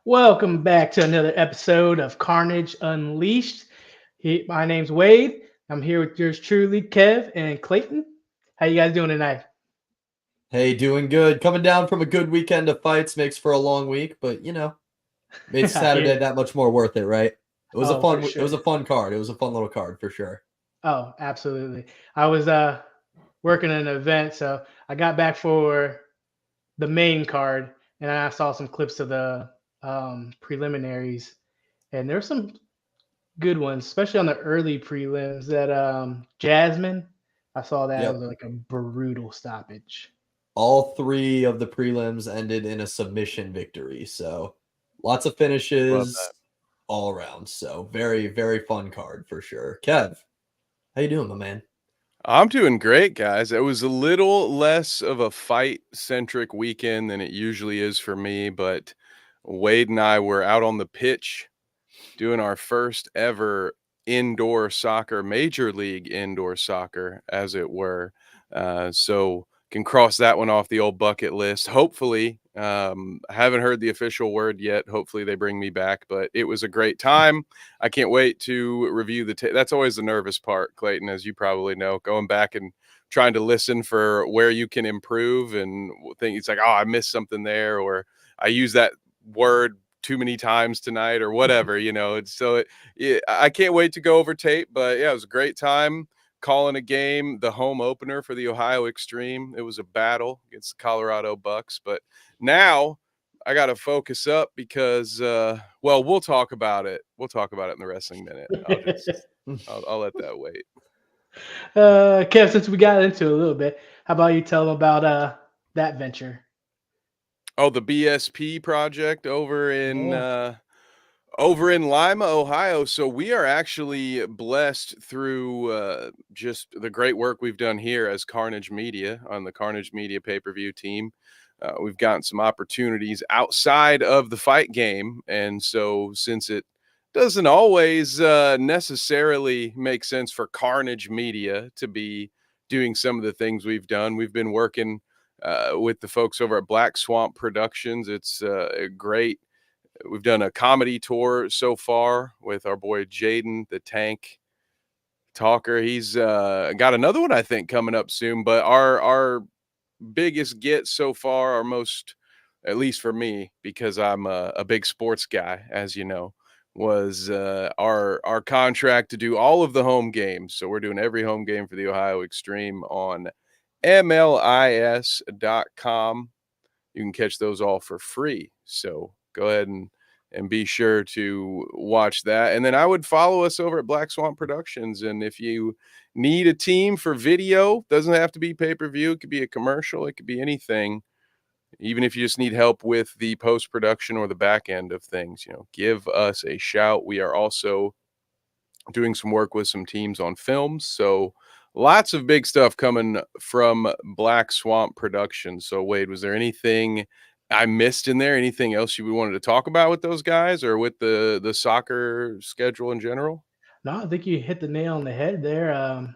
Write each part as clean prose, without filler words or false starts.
Welcome back to another episode of Carnage Unleashed. My name's Wade. I'm here with yours truly, Kev and Clayton. How you guys doing tonight? Hey, doing good. Coming down from a good weekend of fights makes for a long week, but made I hear. Saturday that much more worth it, right? It was a Oh, for fun it was sure. a fun card. It was a fun little card for sure. Oh, absolutely. I was working an event, so I got back for the main card, and I saw some clips of the preliminaries, and there's some good ones, especially on the early prelims. That Jasmine, I saw that it was Yep. like a brutal stoppage. All three of the prelims ended in a submission victory. So lots of Love finishes that. all around. So very, very fun card for sure. Kev, how you doing, my man? I'm doing great, guys. It was a little less of a fight-centric weekend than it usually is for me, but Wade and I were out on the pitch doing our first ever indoor soccer, major league indoor soccer, as it were. So can cross that one off the old bucket list. Hopefully, I haven't heard the official word yet. Hopefully, they bring me back, but it was a great time. I can't wait to review the that's always the nervous part, Clayton, as you probably know, going back and trying to listen for where you can improve and think it's like, oh, I missed something there, or I use that word too many times tonight or whatever, I can't wait to go over tape, but yeah, it was a great time calling a game, the home opener for the Ohio Extreme. It was a battle against the Colorado Bucks, but now I got to focus up because well, we'll talk about it. We'll talk about it in the wrestling minute. I'll let that wait. Kev, since we got into it a little bit, how about you tell them about that venture? Oh, the BSP project Yeah. over in Lima, Ohio. So we are actually blessed through just the great work we've done here as Carnage Media on the Carnage Media pay-per-view team. We've gotten some opportunities outside of the fight game. And so since it doesn't always necessarily make sense for Carnage Media to be doing some of the things we've done, we've been working with the folks over at Black Swamp Productions. It's a great. We've done a comedy tour so far with our boy Jaden the Tank Talker. He's got another one I think coming up soon. But our biggest get so far, our most, at least for me, because I'm a big sports guy, as you know, was our contract to do all of the home games. So we're doing every home game for the Ohio Extreme on MLIS.com. You can catch those all for free. So go ahead and be sure to watch that. And then I would follow us over at Black Swamp Productions. And if you need a team for video, doesn't have to be pay-per-view, it could be a commercial, it could be anything. Even if you just need help with the post-production or the back end of things, give us a shout. We are also doing some work with some teams on films. So lots of big stuff coming from Black Swamp Productions. So Wade, was there anything I missed in there? Anything else you wanted to talk about with those guys or with the soccer schedule in general? No, I think you hit the nail on the head there.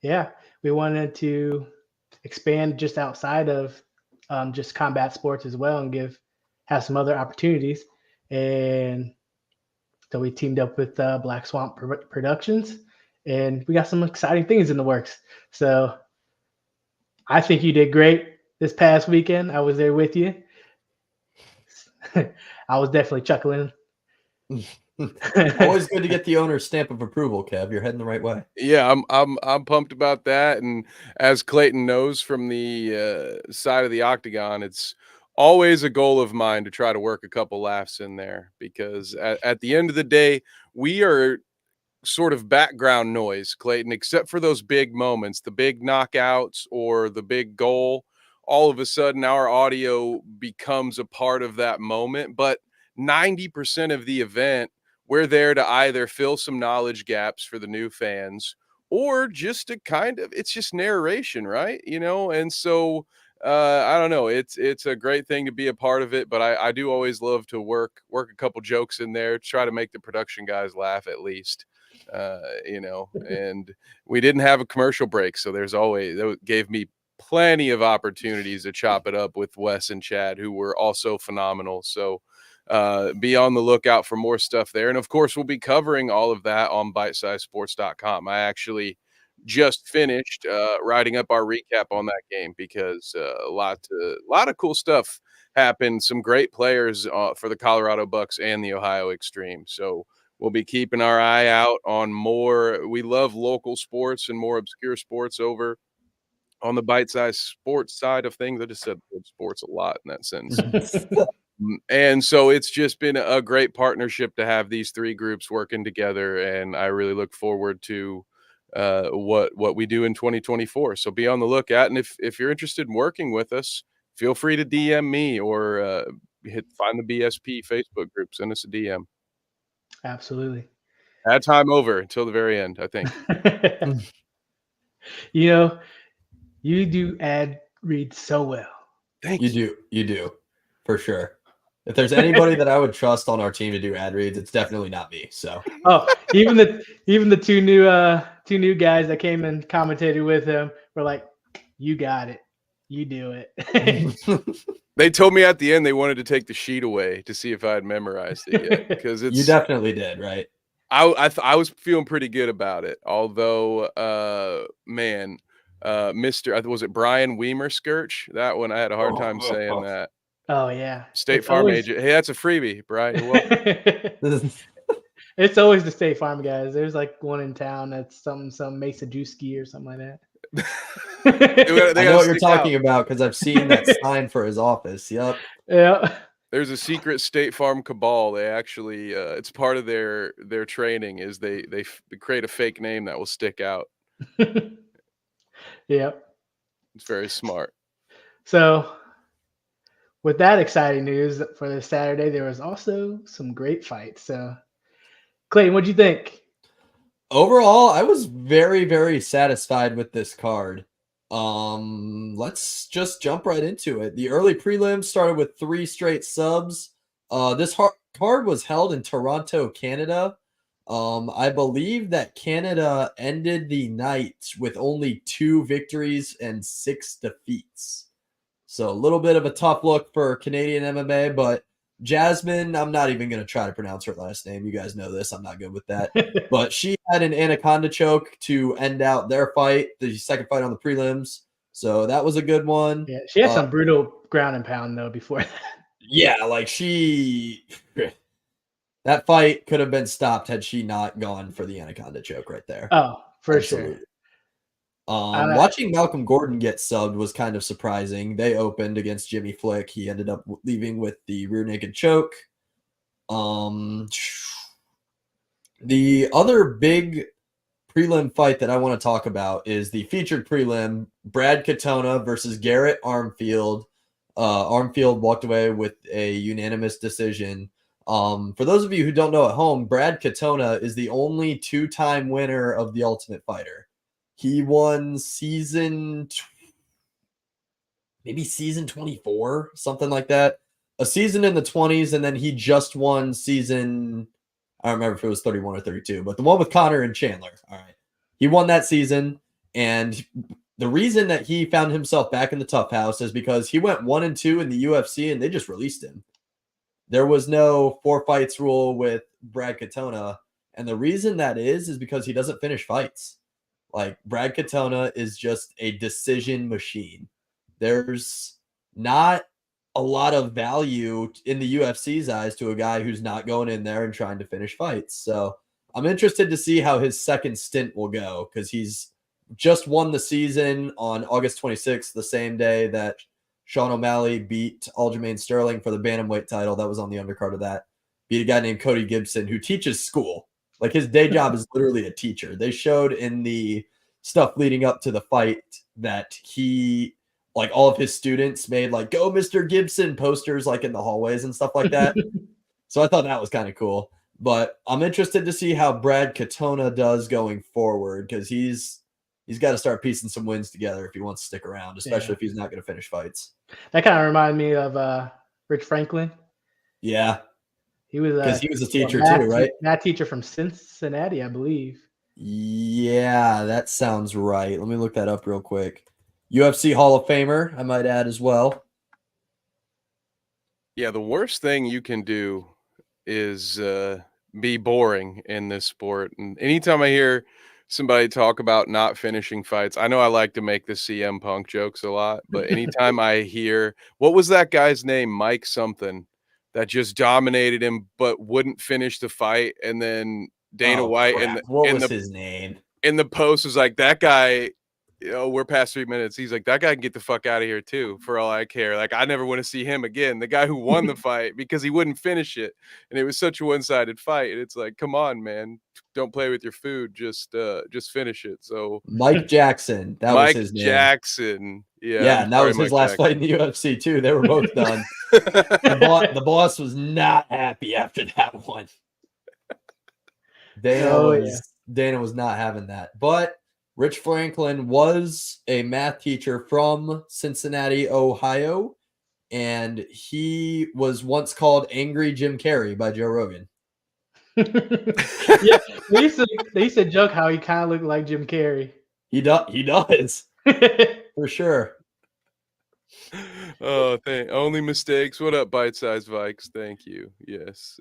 Yeah, we wanted to expand just outside of just combat sports as well and have some other opportunities. And so we teamed up with Black Swamp Productions, and we got some exciting things in the works. So I think you did great this past weekend. I was there with you. I was definitely chuckling. Always good to get the owner's stamp of approval, Kev. You're heading the right way. Yeah, I'm pumped about that. And as Clayton knows from the side of the octagon, it's always a goal of mine to try to work a couple laughs in there because at the end of the day, we are sort of background noise, Clayton, except for those big moments, the big knockouts or the big goal. All of a sudden, our audio becomes a part of that moment. But 90% of the event, we're there to either fill some knowledge gaps for the new fans or just to kind of, it's just narration, right? And so I don't know. It's a great thing to be a part of it, but I do always love to work a couple jokes in there, try to make the production guys laugh at least. And we didn't have a commercial break, so that gave me plenty of opportunities to chop it up with Wes and Chad, who were also phenomenal. So be on the lookout for more stuff there. And of course, we'll be covering all of that on bitesizesports.com. I actually just finished writing up our recap on that game because a lot of cool stuff happened. Some great players for the Colorado Bucks and the Ohio Extreme. So we'll be keeping our eye out on more. We love local sports and more obscure sports over on the bite size sports side of things. I just said sports a lot in that sentence. And so it's just been a great partnership to have these three groups working together. And I really look forward to what we do in 2024. So be on the lookout. And if you're interested in working with us, feel free to DM me or find the BSP Facebook group. Send us a DM. Absolutely. Add time over until the very end, I think. You know, you do ad read so well. Thank you. You do, for sure. If there's anybody that I would trust on our team to do ad reads, it's definitely not me. So even the two new guys that came and commentated with him were like, "You got it, you do it." They told me at the end they wanted to take the sheet away to see if I had memorized it yet, because you definitely did, right? I was feeling pretty good about it, although was it Brian Weimer-Skirch? That one I had a hard time saying that. Oh yeah, State Farm agent. Hey, that's a freebie, Brian. You're welcome. It's always the State Farm guys. There's like one in town that's some Mesa Juicy or something like that. I know what you're talking about because I've seen that sign for his office. Yep. Yeah. There's a secret State Farm cabal. They actually, it's part of their training is they create a fake name that will stick out. Yep. It's very smart. So, with that exciting news for this Saturday, there was also some great fights. So, Clayton, what'd you think? Overall, I was very, very satisfied with this card. Let's just jump right into it. The early prelims started with 3 straight subs. This card was held in Toronto, Canada. I believe that Canada ended the night with only 2 victories and 6 defeats. So a little bit of a tough look for Canadian MMA, but Jasmine, I'm not even going to try to pronounce her last name. You guys know this. I'm not good with that. But she had an anaconda choke to end out their fight, the second fight on the prelims. So that was a good one. Yeah, she had some brutal ground and pound, though, before that. Yeah, like that fight could have been stopped had she not gone for the anaconda choke right there. Oh, for sure. Watching Malcolm Gordon get subbed was kind of surprising. They opened against Jimmy Flick. He ended up leaving with the rear naked choke. The other big prelim fight that I want to talk about is the featured prelim, Brad Katona versus Garrett Armfield. Armfield walked away with a unanimous decision. For those of you who don't know at home, Brad Katona is the only 2-time winner of the Ultimate Fighter. He won season 24, something like that. A season in the 20s, and then he just won season, I don't remember if it was 31 or 32, but the one with Connor and Chandler. All right. He won that season, and the reason that he found himself back in the Tough House is because he went 1-2 in the UFC, and they just released him. There was no 4 fights rule with Brad Katona, and the reason that is because he doesn't finish fights. Like, Brad Katona is just a decision machine. There's not a lot of value in the UFC's eyes to a guy who's not going in there and trying to finish fights. So I'm interested to see how his second stint will go, because he's just won the season on August 26th, the same day that Sean O'Malley beat Aljamain Sterling for the bantamweight title. That was on the undercard of that. Beat a guy named Cody Gibson, who teaches school. Like, his day job is literally a teacher. They showed in the stuff leading up to the fight that he, like, all of his students made, like, "Go Mr. Gibson" posters, like, in the hallways and stuff like that. So I thought that was kind of cool. But I'm interested to see how Brad Katona does going forward, because he's got to start piecing some wins together if he wants to stick around, especially if he's not going to finish fights. That kind of reminded me of Rich Franklin. Yeah. He was a teacher too, right? Math teacher from Cincinnati, I believe. Yeah, that sounds right. Let me look that up real quick. UFC Hall of Famer, I might add as well. Yeah, the worst thing you can do is be boring in this sport. And anytime I hear somebody talk about not finishing fights, I know I like to make the CM Punk jokes a lot, but anytime I hear, what was that guy's name? Mike something that just dominated him but wouldn't finish the fight, and then Dana Oh White crap! What was his name? in the post was like, that guy, we're past 3 minutes. He's like, that guy can get the fuck out of here too, for all I care. Like, I never want to see him again. The guy who won the fight because he wouldn't finish it. And it was such a one-sided fight. And it's like, come on, man. Don't play with your food. Just finish it. So Mike Jackson. That was Mike his name. Jackson. Yeah. Yeah, I'm and that sorry, was his Mike last fight in the UFC too. They were both done. The boss was not happy after that one. Dana was not having that. But Rich Franklin was a math teacher from Cincinnati, Ohio, and he was once called Angry Jim Carrey by Joe Rogan. Yeah, they used to joke how he kind of looked like Jim Carrey. He does for sure. Oh, only mistakes. What up, bite-sized Vikes? Thank you. Yes.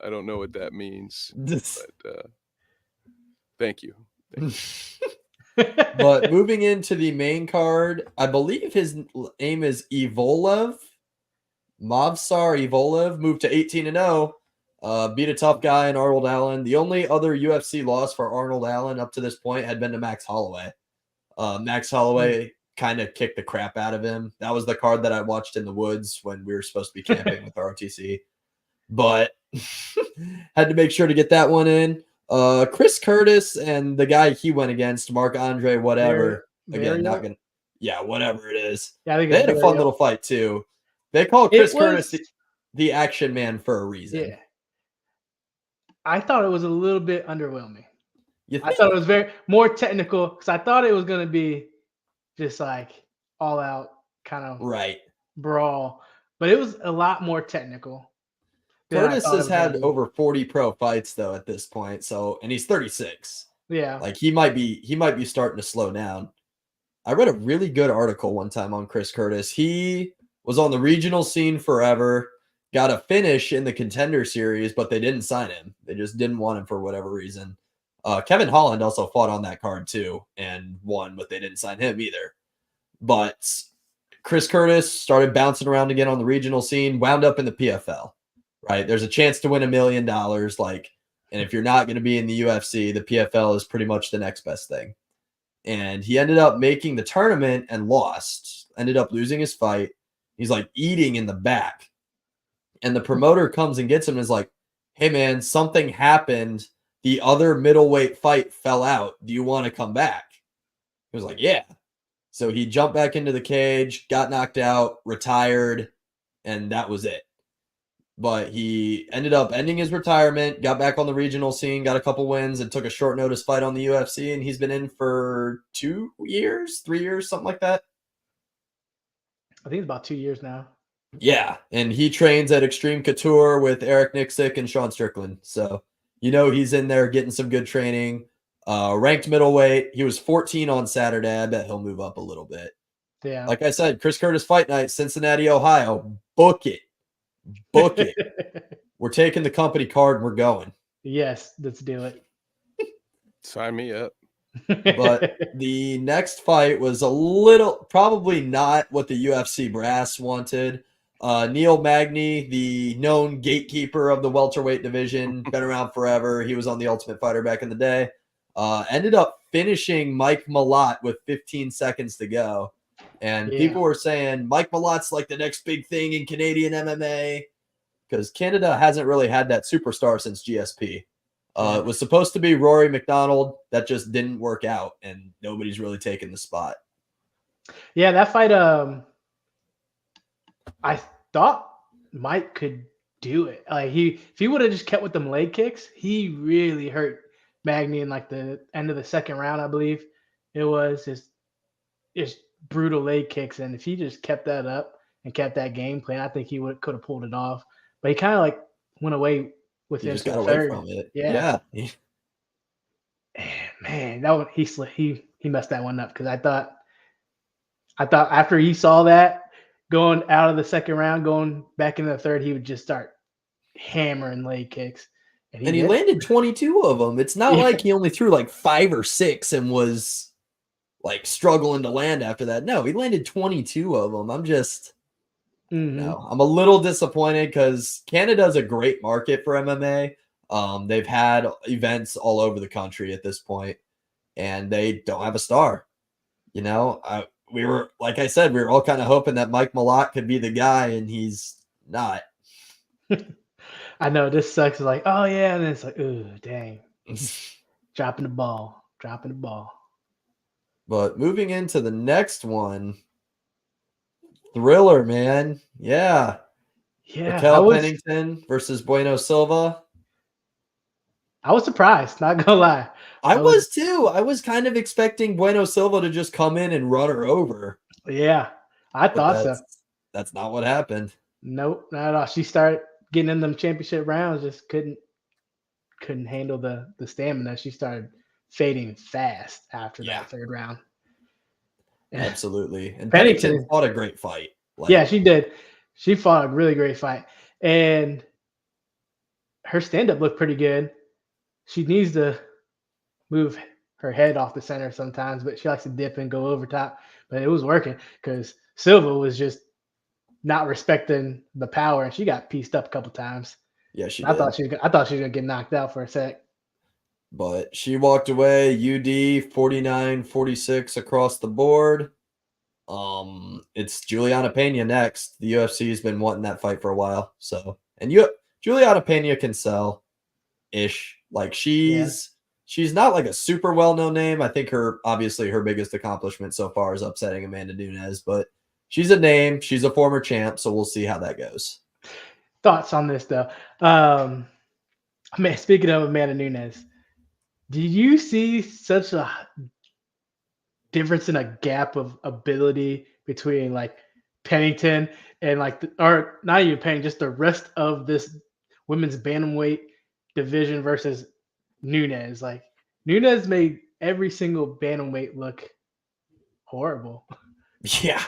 I don't know what that means, but thank you. But moving into the main card, I believe his name is Mavsar Evolev, moved to 18-0. Beat a tough guy in Arnold Allen. The only other UFC loss for Arnold Allen up to this point had been to Max Holloway. Max Holloway kind of kicked the crap out of him. That was the card that I watched in the woods when we were supposed to be camping with ROTC. But had to make sure to get that one in. Chris Curtis and the guy he went against, Mark Andre, whatever. Whatever it is. Yeah, I think they had a fun little fight too. They call Chris Curtis the action man for a reason. Yeah. I thought it was a little bit underwhelming. I thought it was more technical because I thought it was going to be just like all out kind of brawl, but it was a lot more technical. Curtis has had over 40 pro fights though at this point, and he's 36. Yeah, like he might be starting to slow down. I read a really good article one time on Chris Curtis. He was on the regional scene forever, got a finish in the Contender Series, but they didn't sign him. They just didn't want him for whatever reason. Kevin Holland also fought on that card too and won, but they didn't sign him either. But Chris Curtis started bouncing around again on the regional scene, wound up in the PFL. Right, there's a chance to win $1 million. And if you're not going to be in the UFC, the PFL is pretty much the next best thing. And he ended up making the tournament and lost. Ended up losing his fight. He's like eating in the back, and the promoter comes and gets him and is like, "Hey man, something happened. The other middleweight fight fell out. Do you want to come back?" He was like, "Yeah." So he jumped back into the cage, got knocked out, retired, and that was it. But he ended up ending his retirement, got back on the regional scene, got a couple wins, and took a short notice fight on the UFC. And he's been in for 2 years, 3 years, something like that. I think it's about 2 years now. Yeah, and he trains at Extreme Couture with Eric Nixick and Sean Strickland. So, he's in there getting some good training. Ranked middleweight. He was 14 on Saturday. I bet he'll move up a little bit. Yeah. Like I said, Chris Curtis Fight Night, Cincinnati, Ohio. Book it. Book it. We're taking the company card and we're going. Yes, let's do it. Sign me up. But the next fight was probably not what the UFC brass wanted. Neil Magny, the known gatekeeper of the welterweight division, been around forever. He was on The Ultimate Fighter back in the day. Ended up finishing Mike Malott with 15 seconds to go. And people were saying Mike Malott's like the next big thing in Canadian MMA because Canada hasn't really had that superstar since GSP. It was supposed to be Rory McDonald. That just didn't work out, and nobody's really taken the spot. Yeah, that fight, I thought Mike could do it. Like if he would have just kept with them leg kicks, he really hurt Magny in like the end of the second round, I believe. It was just brutal leg kicks, and if he just kept that up and kept that game plan, I think he could have pulled it off. But he kind of like went away with him. Just got away from it. Yeah. Man, that one he messed that one up because I thought after he saw that, going out of the second round, going back into the third, he would just start hammering leg kicks. And he did. landed 22 of them. It's not Yeah. like he only threw like 5 or 6 and was like struggling to land after that. No, he landed 22 of them. I'm just, no, I'm a little disappointed because Canada's a great market for MMA. They've had events all over the country at this point, and they don't have a star. You know, we were, like I said, we were all kind of hoping that Mike Malott could be the guy, and he's not. I know this sucks. It's like, oh yeah, and then it's like, ooh, dang, dropping the ball. But moving into the next one, thriller, man. Yeah. Raquel Pennington versus Bueno Silva. I was surprised, not gonna lie. I was too. I was kind of expecting Bueno Silva to just come in and run her over. Yeah, I thought so. That's not what happened. Nope, not at all. She started getting in them championship rounds, just couldn't handle the stamina. She started fading fast after that third round. Absolutely. And Pennington fought a great fight. Yeah, she did. She fought a really great fight. And her stand-up looked pretty good. She needs to move her head off the center sometimes, but she likes to dip and go over top. But it was working because Silva was just not respecting the power, and she got pieced up a couple times. Yeah, she did. I thought she was gonna get knocked out for a sec. But she walked away, UD 49-46 across the board. It's Juliana Pena next. The UFC has been wanting that fight for a while. So, and Juliana Pena can sell ish. Like she's not like a super well-known name. I think obviously her biggest accomplishment so far is upsetting Amanda Nunes, but she's a name. She's a former champ, so we'll see how that goes. Thoughts on this though? Man, speaking of Amanda Nunes, did you see such a difference in a gap of ability between like Pennington and or not even Pennington, just the rest of this women's bantamweight division versus Nunes? Like Nunes made every single bantamweight look horrible. Yeah.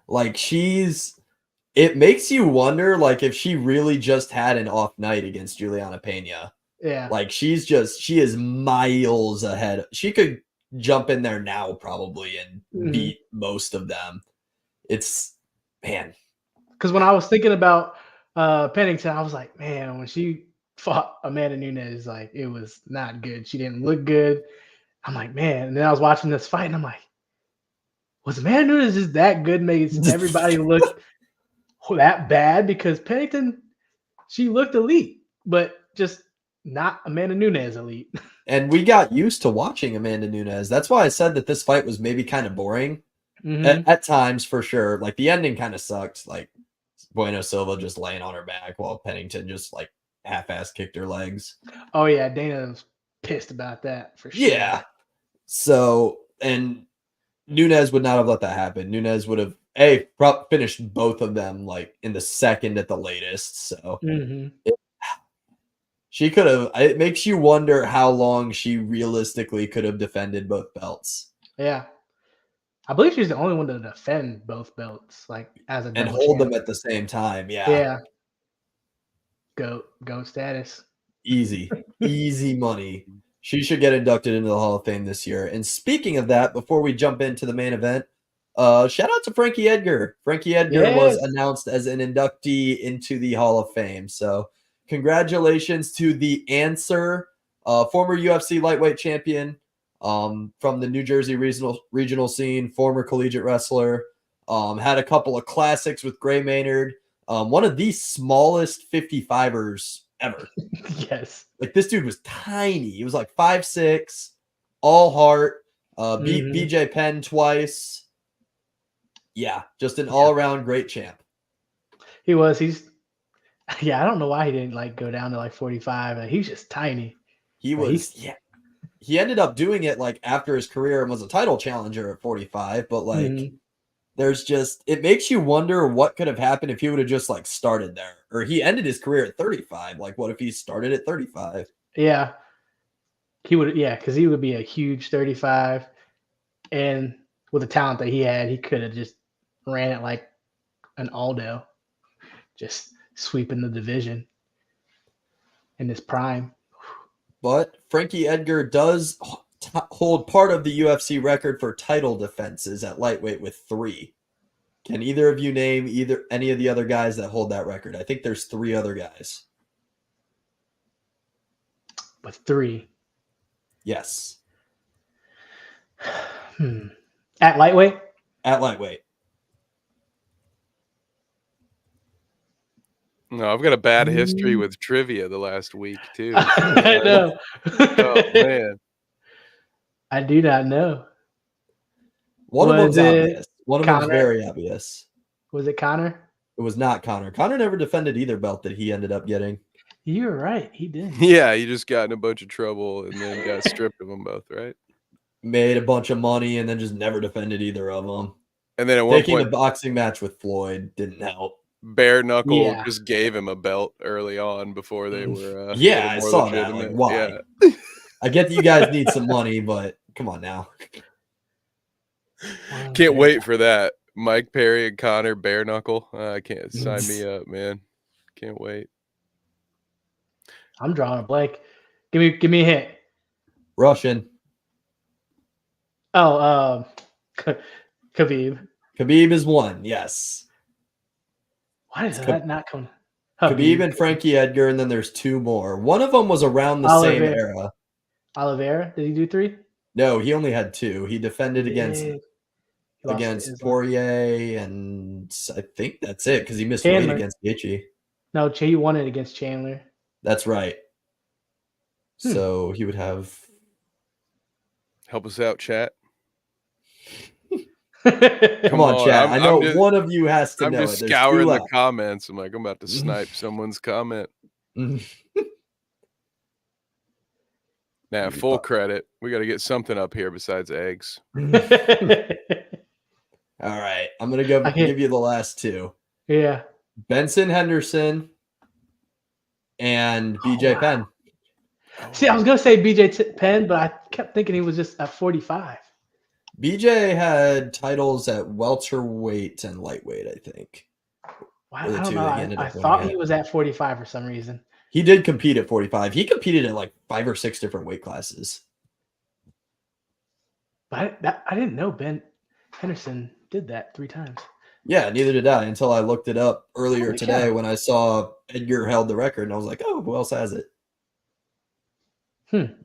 Like it makes you wonder like if she really just had an off night against Juliana Pena. Yeah. Like she is miles ahead. She could jump in there now probably and beat most of them. It's, man. Because when I was thinking about Pennington, I was like, man, when she fought Amanda Nunes, like it was not good. She didn't look good. I'm like, man. And then I was watching this fight, and I'm like, was Amanda Nunes just that good? Makes everybody look that bad? Because Pennington, she looked elite, but just not Amanda Nunes elite. And we got used to watching Amanda Nunes. That's why I said that this fight was maybe kind of boring at times, for sure. Like the ending kind of sucked. Like Bueno Silva just laying on her back while Pennington just like half-ass kicked her legs. Oh yeah, Dana was pissed about that for sure. Yeah. So, and Nunes would not have let that happen. Nunes would have finished both of them like in the second at the latest. So she could have. It makes you wonder how long she realistically could have defended both belts. Yeah, I believe she's the only one to defend both belts, like as a and hold them at the same time. Yeah. Yeah. Goat status. Easy money. She should get inducted into the Hall of Fame this year. And speaking of that, before we jump into the main event, shout out to Frankie Edgar. Frankie Edgar was announced as an inductee into the Hall of Fame. So congratulations to the Answer, former UFC lightweight champion, from the New Jersey regional scene, former collegiate wrestler, had a couple of classics with Gray Maynard, one of the smallest 55ers ever. Yes. Like this dude was tiny. He was like 5'6", all heart, beat BJ Penn twice. Yeah, just an all-around great champ. He was. I don't know why he didn't like go down to like 45. He's just tiny. He ended up doing it like after his career and was a title challenger at 45, but like there's just, it makes you wonder what could have happened if he would have just like started there, or he ended his career at 35. Like what if he started at 35? Yeah, he would. Yeah, because he would be a huge 35, and with the talent that he had, he could have just ran it like an Aldo, just sweeping the division in his prime. But Frankie Edgar does hold part of the UFC record for title defenses at lightweight with 3. Can either of you name any of the other guys that hold that record? I think there's 3 other guys. With 3. Yes. At lightweight? At lightweight. No, I've got a bad history with trivia the last week too. I know. Oh man. I do not know. One of them's Was it obvious. One of them's Connor? very obvious. Was it Connor? It was not Connor. Connor never defended either belt that he ended up getting. You're right. He did. Yeah, he just got in a bunch of trouble and then got stripped of them both, right? Made a bunch of money and then just never defended either of them. And then at one Taking point, a boxing match with Floyd didn't help. Bare Knuckle Yeah. just gave him a belt early on before they were. Yeah, I saw that. Like, why? Yeah. I get that you guys need some money, but come on now. Can't wait for that. Mike Perry and Connor Bare Knuckle. I can't sign me up, man. Can't wait. I'm drawing a blank. Give me a hint. Russian. Oh, Khabib. Khabib is 1, yes. Why does that not come? Khabib and Frankie Edgar, and then there's 2 more. One of them was around the same era. Oliveira, did he do 3? No, he only had 2. He defended against Islam. Poirier, and I think that's it because he missed weight against Gaethje. No, he won it against Chandler. That's right. So he would have. Help us out, chat. Come on, chat. I know one of you has to know. I'm just scouring the comments. I'm like, I'm about to snipe someone's comment. Now, full credit. We got to get something up here besides eggs. All right. I'm going to give you the last 2. Yeah. Benson Henderson and BJ Penn. See, I was going to say BJ Penn, but I kept thinking he was just at 45. BJ had titles at welterweight and lightweight, I think. Wow, I don't know. I thought he was at 45 for some reason. He did compete at 45. He competed at like 5 or 6 different weight classes. But I didn't know Ben Henderson did that 3 times. Yeah, neither did I until I looked it up earlier today when I saw Edgar held the record, and I was like, oh, who else has it?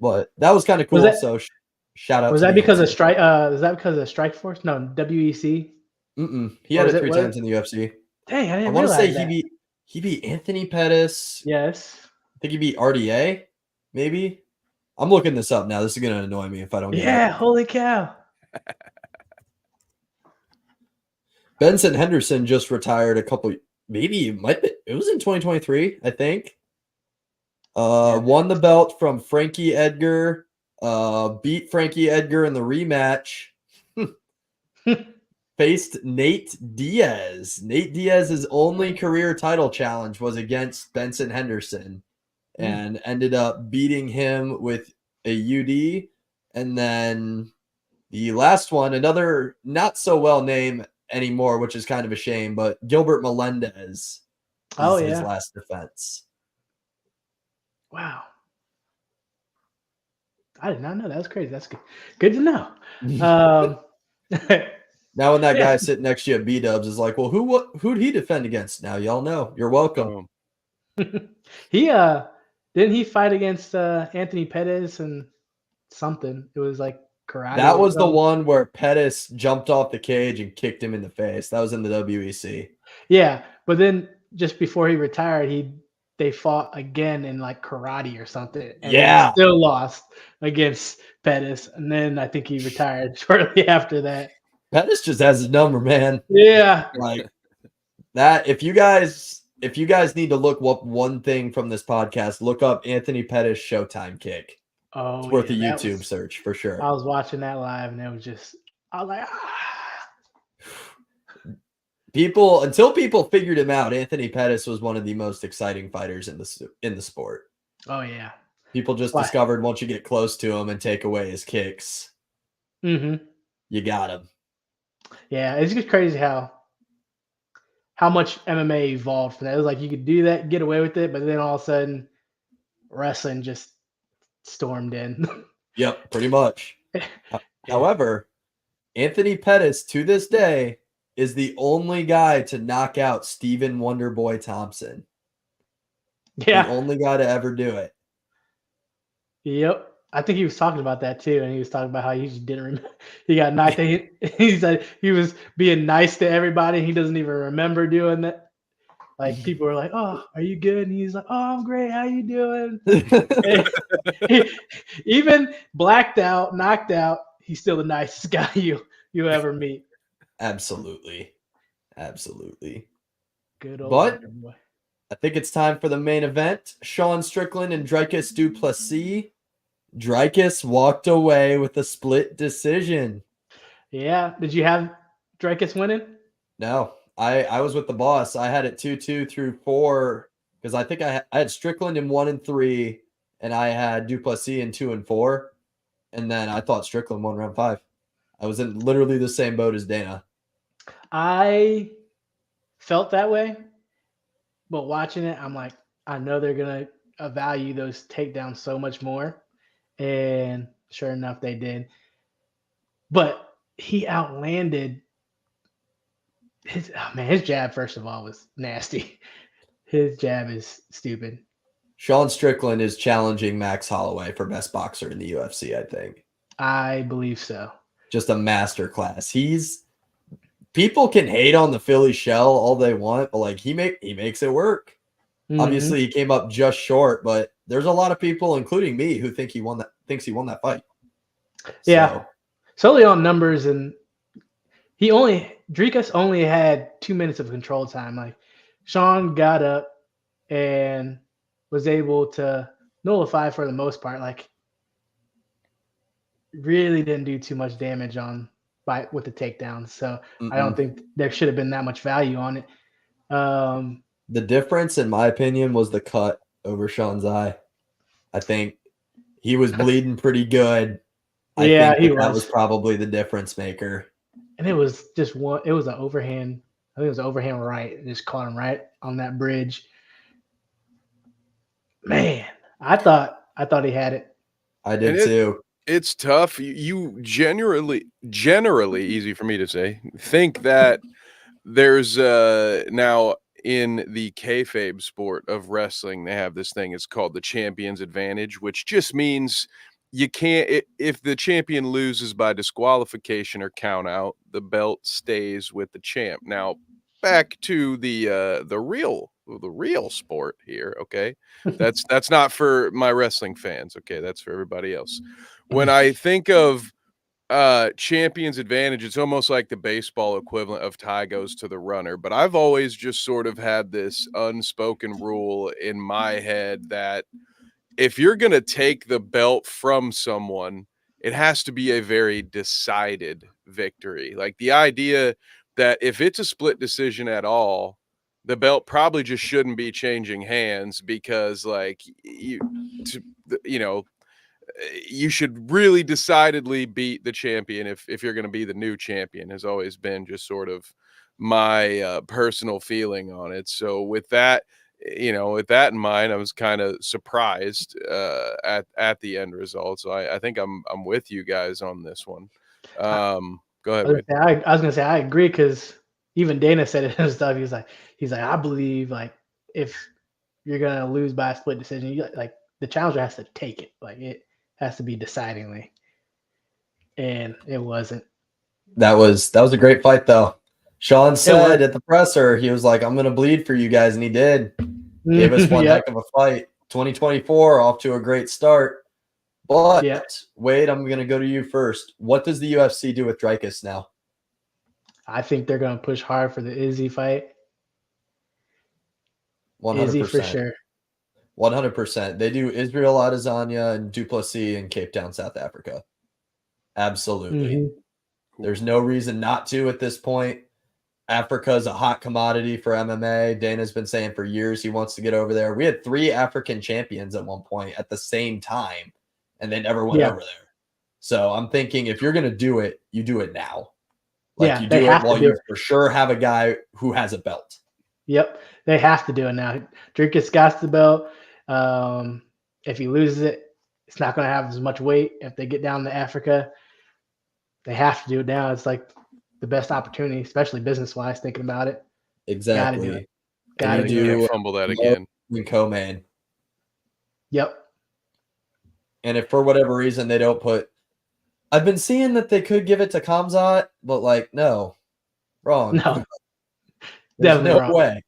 But that was kind of cool. So shout out. Was that because of Strike? Is that because of Strikeforce? No, WEC. He had it 3 times in the UFC. Dang, I didn't want to say that. he beat Anthony Pettis. Yes. I think he beat RDA. Maybe. I'm looking this up now. This is gonna annoy me if I don't get it. Yeah, holy cow. Benson Henderson just retired a couple. Maybe it was in 2023, I think. Won the belt from Frankie Edgar. Beat Frankie Edgar in the rematch. Faced Nate Diaz. Nate Diaz's only career title challenge was against Benson Henderson, and ended up beating him with a UD. And then the last one, another not so well named anymore, which is kind of a shame, but Gilbert Melendez is his last defense. Wow. I did not know. That was crazy. That's good to know. Now when that guy sitting next to you at B-Dubs is like, well, who'd he defend against? Now y'all know. You're welcome. He didn't he fight against Anthony Pettis and something? It was like karate. That was the one where Pettis jumped off the cage and kicked him in the face. That was in the WEC. Yeah, but then just before he retired, they fought again in like karate or something. And he still lost against Pettis. And then I think he retired shortly after that. Pettis just has his number, man. Yeah. Like that. If you guys need to look up one thing from this podcast, look up Anthony Pettis Showtime kick. Oh, it's worth a YouTube search for sure. I was watching that live and it was just, I was like, Until people figured him out, Anthony Pettis was one of the most exciting fighters in the sport. Oh yeah. People just discovered once you get close to him and take away his kicks, you got him. Yeah, it's just crazy how how much MMA evolved from that. It was like you could do that, get away with it, but then all of a sudden, wrestling just stormed in. Yep, pretty much. Yeah. However, Anthony Pettis to this day is the only guy to knock out Stephen Wonderboy Thompson. The Yeah. only guy to ever do it. Yep. I think he was talking about that too, and he was talking about how he just didn't remember. He got knocked. He said he was being nice to everybody. He doesn't even remember doing that. Like people were like, "Oh, are you good?" And he's like, "Oh, I'm great. How you doing?" Even blacked out, knocked out, he's still the nicest guy you ever meet. Absolutely. Absolutely. Good old But boy. I think it's time for the main event. Sean Strickland and Dricus du Plessis. Dricus walked away with a split decision. Yeah. Did you have Dracus winning? No, I was with the boss. I had it 2-2 through 4 because I think I had Strickland in 1 and 3, and I had du Plessis in 2 and 4, and then I thought Strickland won round 5. I was in literally the same boat as Dana. I felt that way, but watching it, I'm like, I know they're gonna value those takedowns so much more, and sure enough, they did. But he outlanded his his jab. First of all, was nasty. His jab is stupid. Sean Strickland is challenging Max Holloway for best boxer in the UFC, I think. I believe so. Just a master class. People can hate on the Philly shell all they want, but like he makes it work. Mm-hmm. Obviously, he came up just short, but there's a lot of people, including me, who thinks he won that fight. Yeah, solely on numbers, and Dricus only had 2 minutes of control time. Like Sean got up and was able to nullify for the most part. Like really didn't do too much damage with the takedowns. So I don't think there should have been that much value on it. The difference, in my opinion, was the cut over Sean's eye. I think he was bleeding pretty good. I think that was probably the difference maker. And it was just one. It was an overhand. I think it was an overhand right. And just caught him right on that bridge. Man, I thought he had it. I did too. It's tough. You generally easy for me to say, think that there's now in the kayfabe sport of wrestling, they have this thing. It's called the champion's advantage, which just means you can't, if the champion loses by disqualification or count out, the belt stays with the champ. Now, back to the real sport here. Okay, that's not for my wrestling fans. Okay, that's for everybody else. When I think of champion's advantage, it's almost like the baseball equivalent of tie goes to the runner. But I've always just sort of had this unspoken rule in my head that if you're going to take the belt from someone, it has to be a very decided victory. Like the idea that if it's a split decision at all, the belt probably just shouldn't be changing hands because like you should really decidedly beat the champion if you're going to be the new champion, has always been just sort of my personal feeling on it. So with that in mind, I was kind of surprised at the end result. So I think I'm with you guys on this one. Go ahead. I was gonna say I agree because even Dana said it and stuff. He's like I believe like if you're gonna lose by a split decision, like the challenger has to take it. Like it has to be decidingly, and it wasn't. That was a great fight though. Sean said at the presser, he was like, "I'm gonna bleed for you guys," and he did. Gave us one heck of a fight. 2024 off to a great start. But Wade, I'm gonna go to you first. What does the UFC do with Dricus now? I think they're gonna push hard for the Izzy fight. 100%. Izzy for sure. 100%. They do Israel Adesanya and du Plessis in Cape Town, South Africa. Absolutely. There's no reason not to at this point. Africa is a hot commodity for MMA. Dana's been saying for years he wants to get over there. We had 3 African champions at one point at the same time, and they never went over there. So I'm thinking if you're going to do it, you do it now. Like you do it while you for sure have a guy who has a belt. Yep, they have to do it now. Dricus got the belt. If he loses it, it's not going to have as much weight. If they get down to Africa, they have to do it now. It's like the best opportunity, especially business-wise, thinking about it. Got to do it. Exactly. Got to And do you it. Can't do fumble that again. co-main. Yep. And if for whatever reason they don't put, I've been seeing that they could give it to Khamzat, but like, no, wrong. No, There's definitely no wrong. way.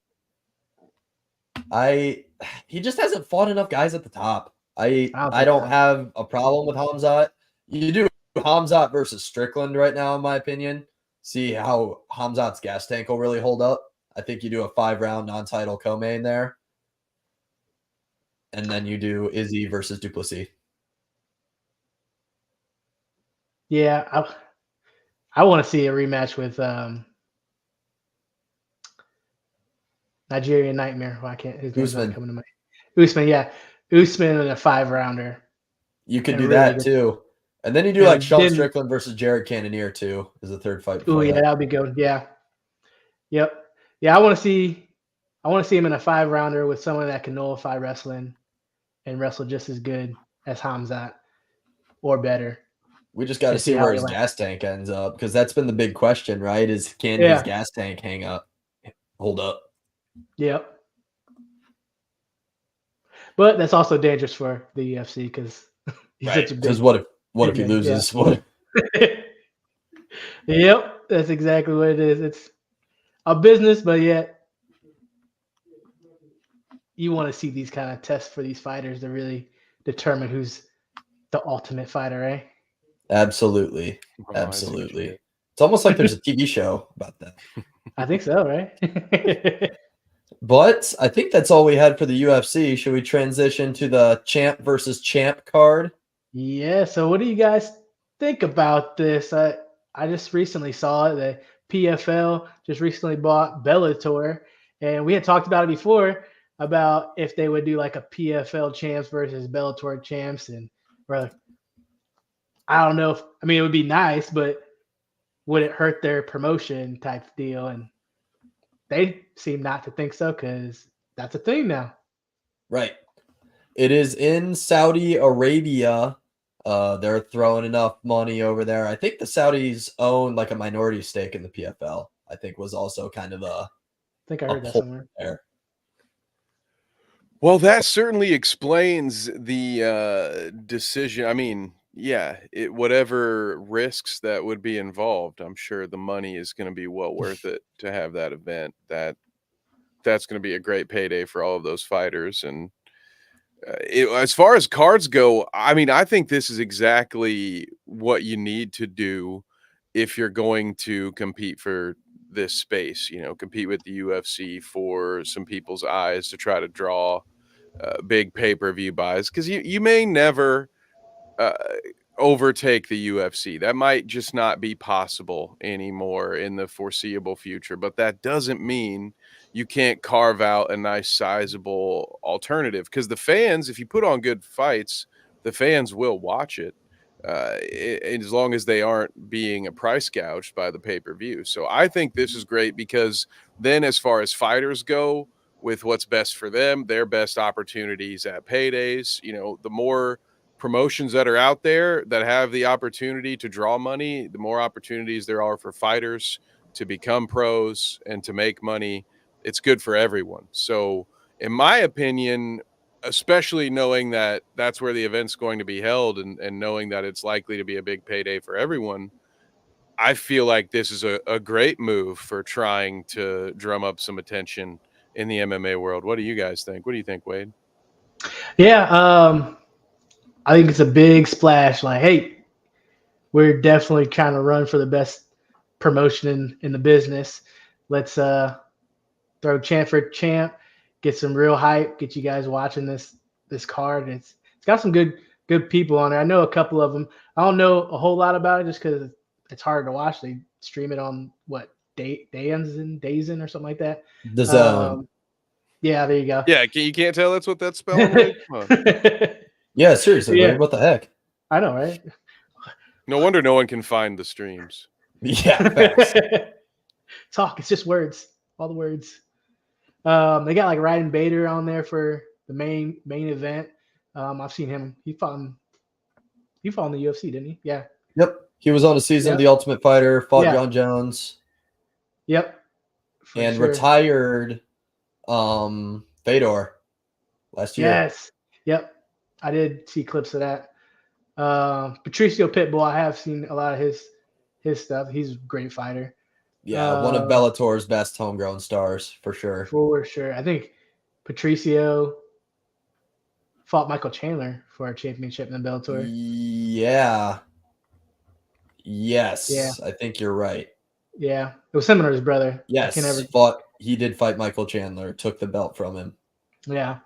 He just hasn't fought enough guys at the top. I don't have a problem with Khamzat. You do Khamzat versus Strickland right now, in my opinion. See how Khamzat's gas tank will really hold up. I think you do a 5-round non-title co-main there. And then you do Izzy versus Duplessis. Yeah, I want to see a rematch with Nigerian Nightmare. Why can't his name's not coming to mind? Usman, yeah. Usman in a 5-rounder. You could do that too. And then you do like Sean Strickland versus Jared Cannonier too as a third fight. Oh yeah, that'll be good. Yeah. Yep. Yeah, I want to see him in a 5-rounder with someone that can nullify wrestling and wrestle just as good as Khamzat or better. We just got to see where his gas tank ends up, because that's been the big question, right? Can his gas tank hold up? Yep. But that's also dangerous for the UFC because he's such a big. Because what if he loses? Yeah. What? Yep, that's exactly what it is. It's a business, but yet you want to see these kind of tests for these fighters to really determine who's the ultimate fighter, right? Absolutely. Absolutely. It's almost like there's a TV show about that. I think so, right? But I think that's all we had for the UFC. Should we transition to the champ versus champ card? Yeah. So what do you guys think about this? I just recently saw it. The PFL just recently bought Bellator, and we had talked about it before about if they would do like a PFL champs versus Bellator champs, and I don't know if it would be nice, but would it hurt their promotion type deal? And they seem not to think so because that's a thing now. Right. It is in Saudi Arabia. They're throwing enough money over there. I think the Saudis own like a minority stake in the PFL. I think was also kind of I think I heard that somewhere. There. Well, that certainly explains the decision. I mean, yeah, whatever risks that would be involved, I'm sure the money is going to be well worth it to have that event. That's going to be a great payday for all of those fighters. And as far as cards go, I think this is exactly what you need to do if you're going to compete for this space. Compete with the UFC for some people's eyes to try to draw big pay-per-view buys, because you may never overtake the UFC. That might just not be possible anymore in the foreseeable future, but that doesn't mean you can't carve out a nice sizable alternative, because the fans, if you put on good fights, the fans will watch it, as long as they aren't being a price gouged by the pay-per-view. So I think this is great, because then as far as fighters go, with what's best for them, their best opportunities at paydays, the more promotions that are out there that have the opportunity to draw money, the more opportunities there are for fighters to become pros and to make money. It's good for everyone. So in my opinion, especially knowing that that's where the event's going to be held, and knowing that it's likely to be a big payday for everyone, I feel like this is a great move for trying to drum up some attention in the MMA world. What do you guys think? What do you think, Wade? Yeah, I think it's a big splash. Like, hey, we're definitely trying to run for the best promotion in the business. Let's throw champ for champ, get some real hype, get you guys watching this card. And it's got some good people on there. I know a couple of them. I don't know a whole lot about it just because it's hard to watch. They stream it on DAZN or something like that. DAZN. Yeah, there you go. Yeah, you can't tell that's what that's spelling. Yeah, seriously, yeah. What the heck? I know, right? No wonder no one can find the streams. Yeah, facts. Talk. It's just words. All the words. They got like Ryan Bader on there for the main event. I've seen him. He fought in the UFC, didn't he? Yeah. Yep. He was on a season of Yep. The Ultimate Fighter, fought Yeah. John Jones, Yep. For and sure. retired Fedor last year. Yes. Yep. I did see clips of that. Patricio Pitbull, I have seen a lot of his stuff. He's a great fighter. Yeah, one of Bellator's best homegrown stars for sure. For sure. I think Patricio fought Michael Chandler for a championship in Bellator. Yeah. Yes. Yeah. I think you're right. Yeah. It was him and his brother. Yes. He did fight Michael Chandler, took the belt from him. Yeah.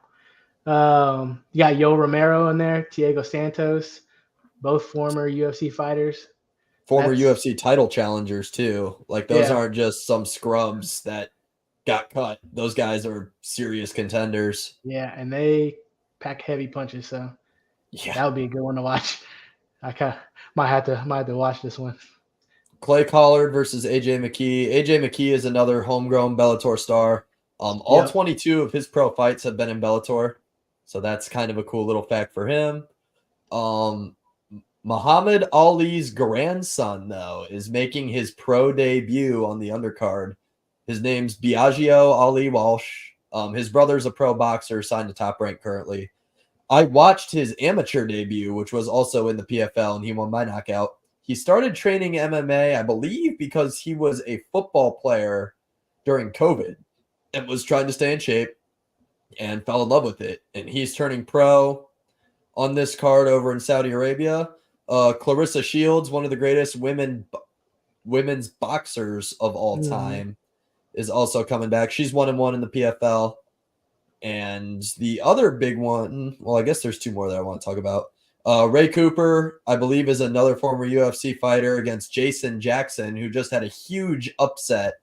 You got Yo Romero in there, Diego Santos, both former UFC fighters. Former UFC title challengers too. Like those Yeah. aren't just some scrubs that got cut. Those guys are serious contenders. Yeah, and they pack heavy punches, so Yeah. that would be a good one to watch. I might have to watch this one. Clay Collard versus AJ McKee. AJ McKee is another homegrown Bellator star. All 22 of his pro fights have been in Bellator, so that's kind of a cool little fact for him. Muhammad Ali's grandson, though, is making his pro debut on the undercard. His name's Biagio Ali Walsh. His brother's a pro boxer, signed to Top Rank currently. I watched his amateur debut, which was also in the PFL, and he won by knockout. He started training MMA, I believe, because he was a football player during COVID and was trying to stay in shape and fell in love with it. And he's turning pro on this card over in Saudi Arabia. Clarissa Shields, one of the greatest women's boxers of all time, is also coming back. She's 1-1 in the PFL. And the other big one, well, I guess there's two more that I want to talk about. Ray Cooper, I believe, is another former UFC fighter against Jason Jackson, who just had a huge upset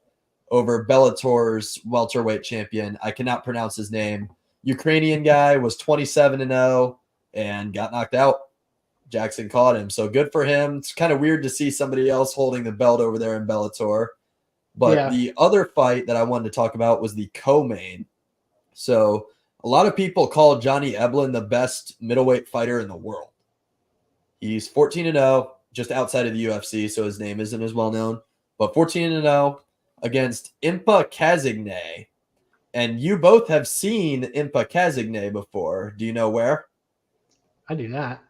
over Bellator's welterweight champion. I cannot pronounce his name. Ukrainian guy, was 27-0 and got knocked out. Jackson caught him. So good for him. It's kind of weird to see somebody else holding the belt over there in Bellator. But the other fight that I wanted to talk about was the co-main. So a lot of people call Johnny Eblen the best middleweight fighter in the world. He's 14-0, just outside of the UFC, so his name isn't as well known. But 14-0 against Impa Kazigne. And you both have seen Impa Kazigne before. Do you know where? I do not.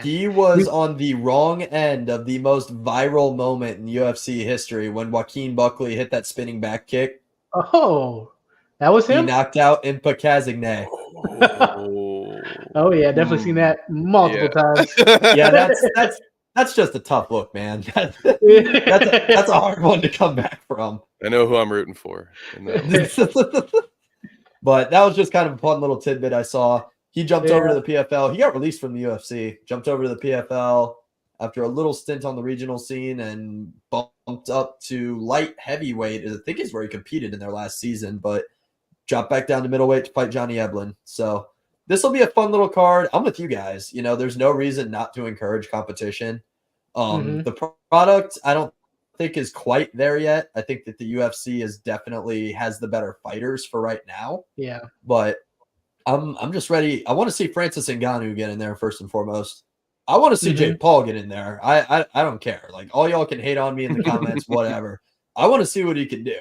He was on the wrong end of the most viral moment in UFC history when Joaquin Buckley hit that spinning back kick. Oh, that was him? He knocked out Impa Kazigne. Oh yeah, definitely seen that multiple times. Yeah, that's just a tough look, man. That's a hard one to come back from. I know who I'm rooting for. But that was just kind of a fun little tidbit I saw. He jumped over to the PFL. He got released from the UFC, jumped over to the PFL after a little stint on the regional scene and bumped up to light heavyweight, I think is where he competed in their last season, but dropped back down to middleweight to fight Johnny Eblen. So this will be a fun little card. I'm with you guys. You know, there's no reason not to encourage competition. The product, I don't think is quite there yet. I think that the UFC has the better fighters for right now. Yeah. But I'm just ready. I want to see Francis Ngannou get in there first and foremost. I want to see Jake Paul get in there. I don't care. Like, all y'all can hate on me in the comments, whatever. I want to see what he can do.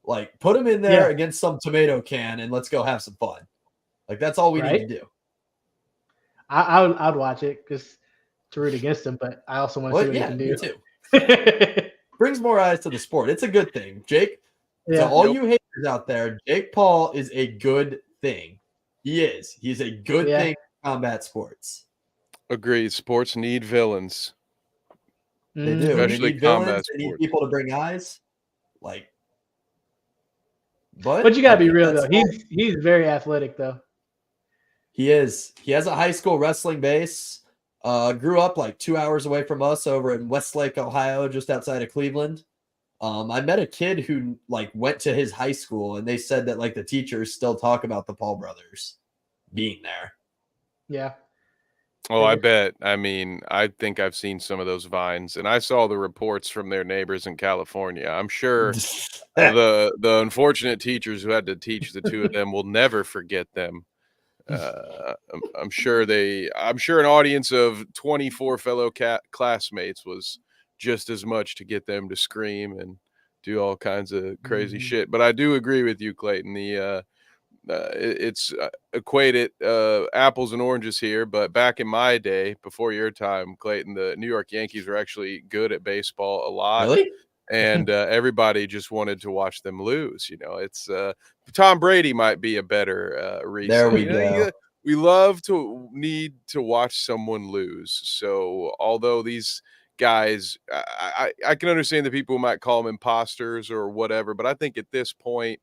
Like, put him in there against some tomato can and let's go have some fun. Like, that's all we need to do. I'd watch it just to root against him, but I also want to see what he can do. Me too. Brings more eyes to the sport. It's a good thing. Jake, to all you haters out there, Jake Paul is a good thing. He is. He's a good thing in combat sports. Agreed. Sports need villains. They do. Especially they need combat villains. They need people to bring eyes. Like, but you gotta be real though. He's very athletic though. He is. He has a high school wrestling base. Grew up like 2 hours away from us over in Westlake, Ohio, just outside of Cleveland. I met a kid who like went to his high school, and they said that like the teachers still talk about the Paul brothers being there. Yeah. Oh, I bet. I mean, I think I've seen some of those vines, and I saw the reports from their neighbors in California. I'm sure the unfortunate teachers who had to teach the two of them will never forget them. I'm sure an audience of 24 fellow classmates was just as much to get them to scream and do all kinds of crazy shit. But I do agree with you, Clayton. It's equated apples and oranges here, but back in my day, before your time, Clayton, the New York Yankees were actually good at baseball a lot, Really? and everybody just wanted to watch them lose. It's Tom Brady might be a better There reason. we go. We love to need to watch someone lose. So although these guys, I can understand the people who might call them imposters or whatever, but I think at this point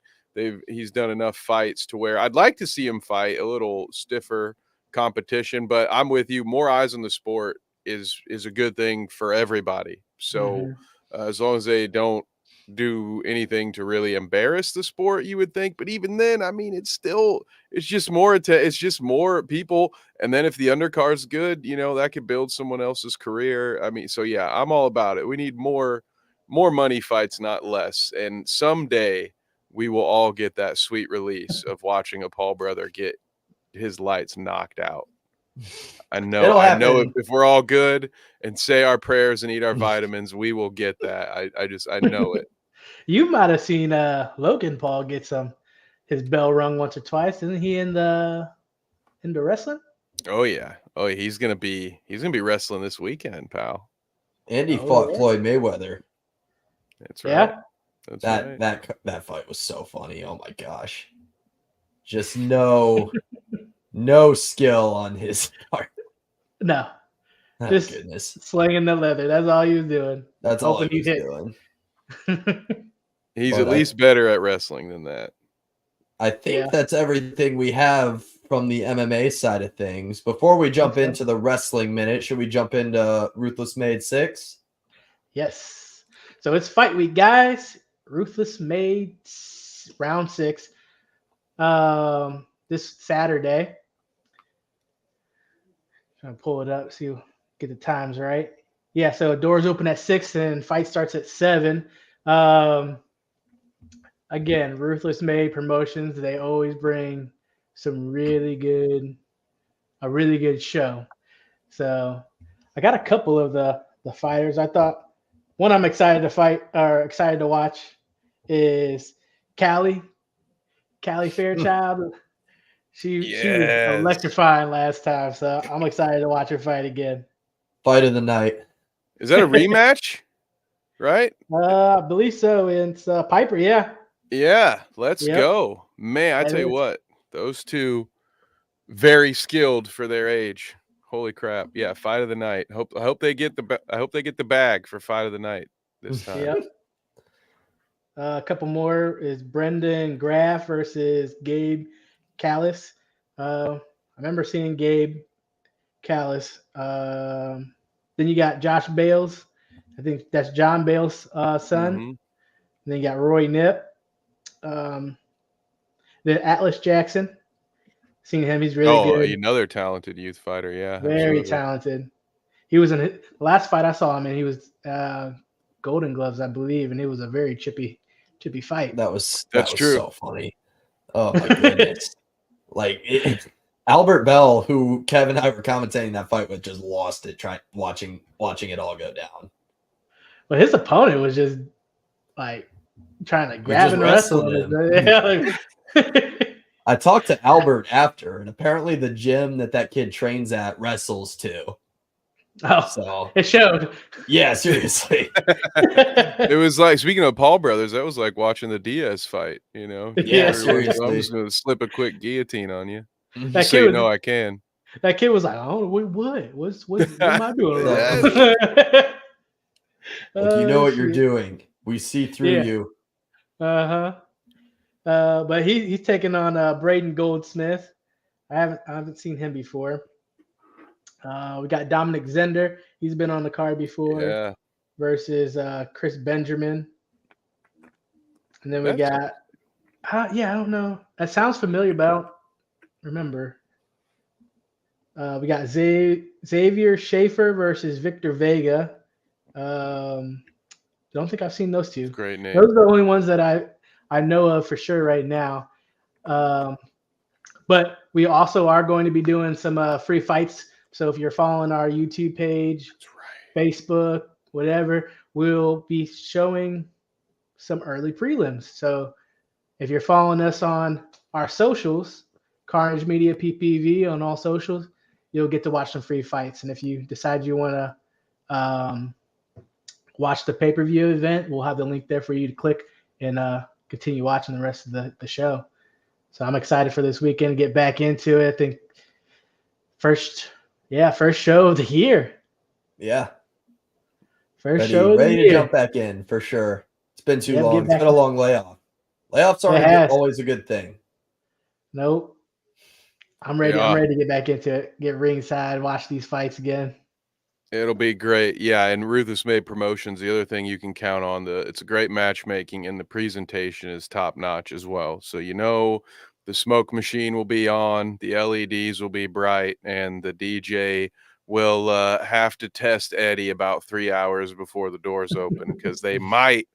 he's done enough fights to where I'd like to see him fight a little stiffer competition. But I'm with you. More eyes on the sport is a good thing for everybody. So as long as they don't do anything to really embarrass the sport, you would think. But even then, I mean, it's just more people. And then if the undercard's good, that could build someone else's career. I mean, so yeah, I'm all about it. We need more money fights, not less. And someday we will all get that sweet release of watching a Paul brother get his lights knocked out. I know It'll happen. if we're all good and say our prayers and eat our vitamins, we will get that. I know it. You might have seen Logan Paul get his bell rung once or twice. Isn't he into wrestling? Oh yeah. Oh, he's gonna be wrestling this weekend, pal. And he Oh, fought yeah. Floyd Mayweather. That's right. Yeah. That's That right. that fight was so funny. Oh my gosh. Just no skill on his part. No. Oh, Just goodness. slinging the leather. That's all he was doing. That's all he Hoping was you hit. doing. He's But at least better at wrestling than that. I think Yeah. that's everything we have from the MMA side of things. Before we jump so. into the wrestling minute, should we jump into Ruthless Made 6? Yes. So it's fight week, guys. Ruthless Made round 6. This Saturday. Trying to pull it up, see get the times right. Yeah, so doors open at 6 and fight starts at 7. Again, Ruthless Made Promotions, they always bring a really good show. So I got a couple of the fighters. I thought one I'm excited to fight or excited to watch is Callie Fairchild. She was Yes. electrifying last time, so I'm excited to watch her fight again. Fight of the night. Is that a rematch? Right? I believe so. It's Piper, yeah. Yeah, let's Yep. go. Man, I That tell you is. what, those two very skilled for their age. Holy crap. Yeah, fight of the night. I hope they get the bag for fight of the night this time. Yep. A couple more is Brendan Graff versus Gabe Callis. I remember seeing Gabe Callis. Then you got Josh Bales. I think that's John Bales' son. Mhm. Then you got Roy Nip. Then Atlas Jackson. Seen him. He's really good. Another talented youth fighter. Yeah, Very absolutely. talented. He was in the last fight I saw him in. He was Golden Gloves, I believe, and it was a very chippy fight. That was true. so funny. Oh my goodness. Albert Bell, who Kevin and I were commentating that fight with, just lost it watching it all go down. But his opponent was just like trying to grab and wrestle him. I talked to Albert after, and apparently the gym that kid trains at wrestles too. Oh, so it showed. Yeah, seriously. It was like, speaking of Paul brothers, that was like watching the Diaz fight, Yeah, seriously. I'm just going to slip a quick guillotine on you. That So kid I can. That kid was like, "Oh, what am I doing wrong?" You know what you're doing. We see through you. But he's taking on Braden Goldsmith. I haven't seen him before. We got Dominic Zender. He's been on the card before. Yeah. Versus Chris Benjamin. And then we got I don't know. That sounds familiar, but I don't remember. We got Xavier Schaefer versus Victor Vega. Don't think I've seen those two. Great name. Those are the only ones that I know of for sure right now. But we also are going to be doing some free fights. So if you're following our YouTube page, Facebook, whatever, we'll be showing some early prelims. So if you're following us on our socials, Carnage Media PPV on all socials, you'll get to watch some free fights. And if you decide you want to watch the pay-per-view event, we'll have the link there for you to click and continue watching the rest of the show. So I'm excited for this weekend to get back into it. I think first show of the year. Yeah. First show of the year. Ready to jump back in for sure. It's been too long. It's been a long layoff. Layoffs aren't always a good thing. Nope. I'm ready. Yeah. I'm ready to get back into it. Get ringside, watch these fights again. It'll be great. Yeah, and Ruthless Made Promotions, the other thing you can count on, it's a great matchmaking, and the presentation is top notch as well. So the smoke machine will be on, the LEDs will be bright, and the DJ will have to test Eddie about 3 hours before the doors open because they might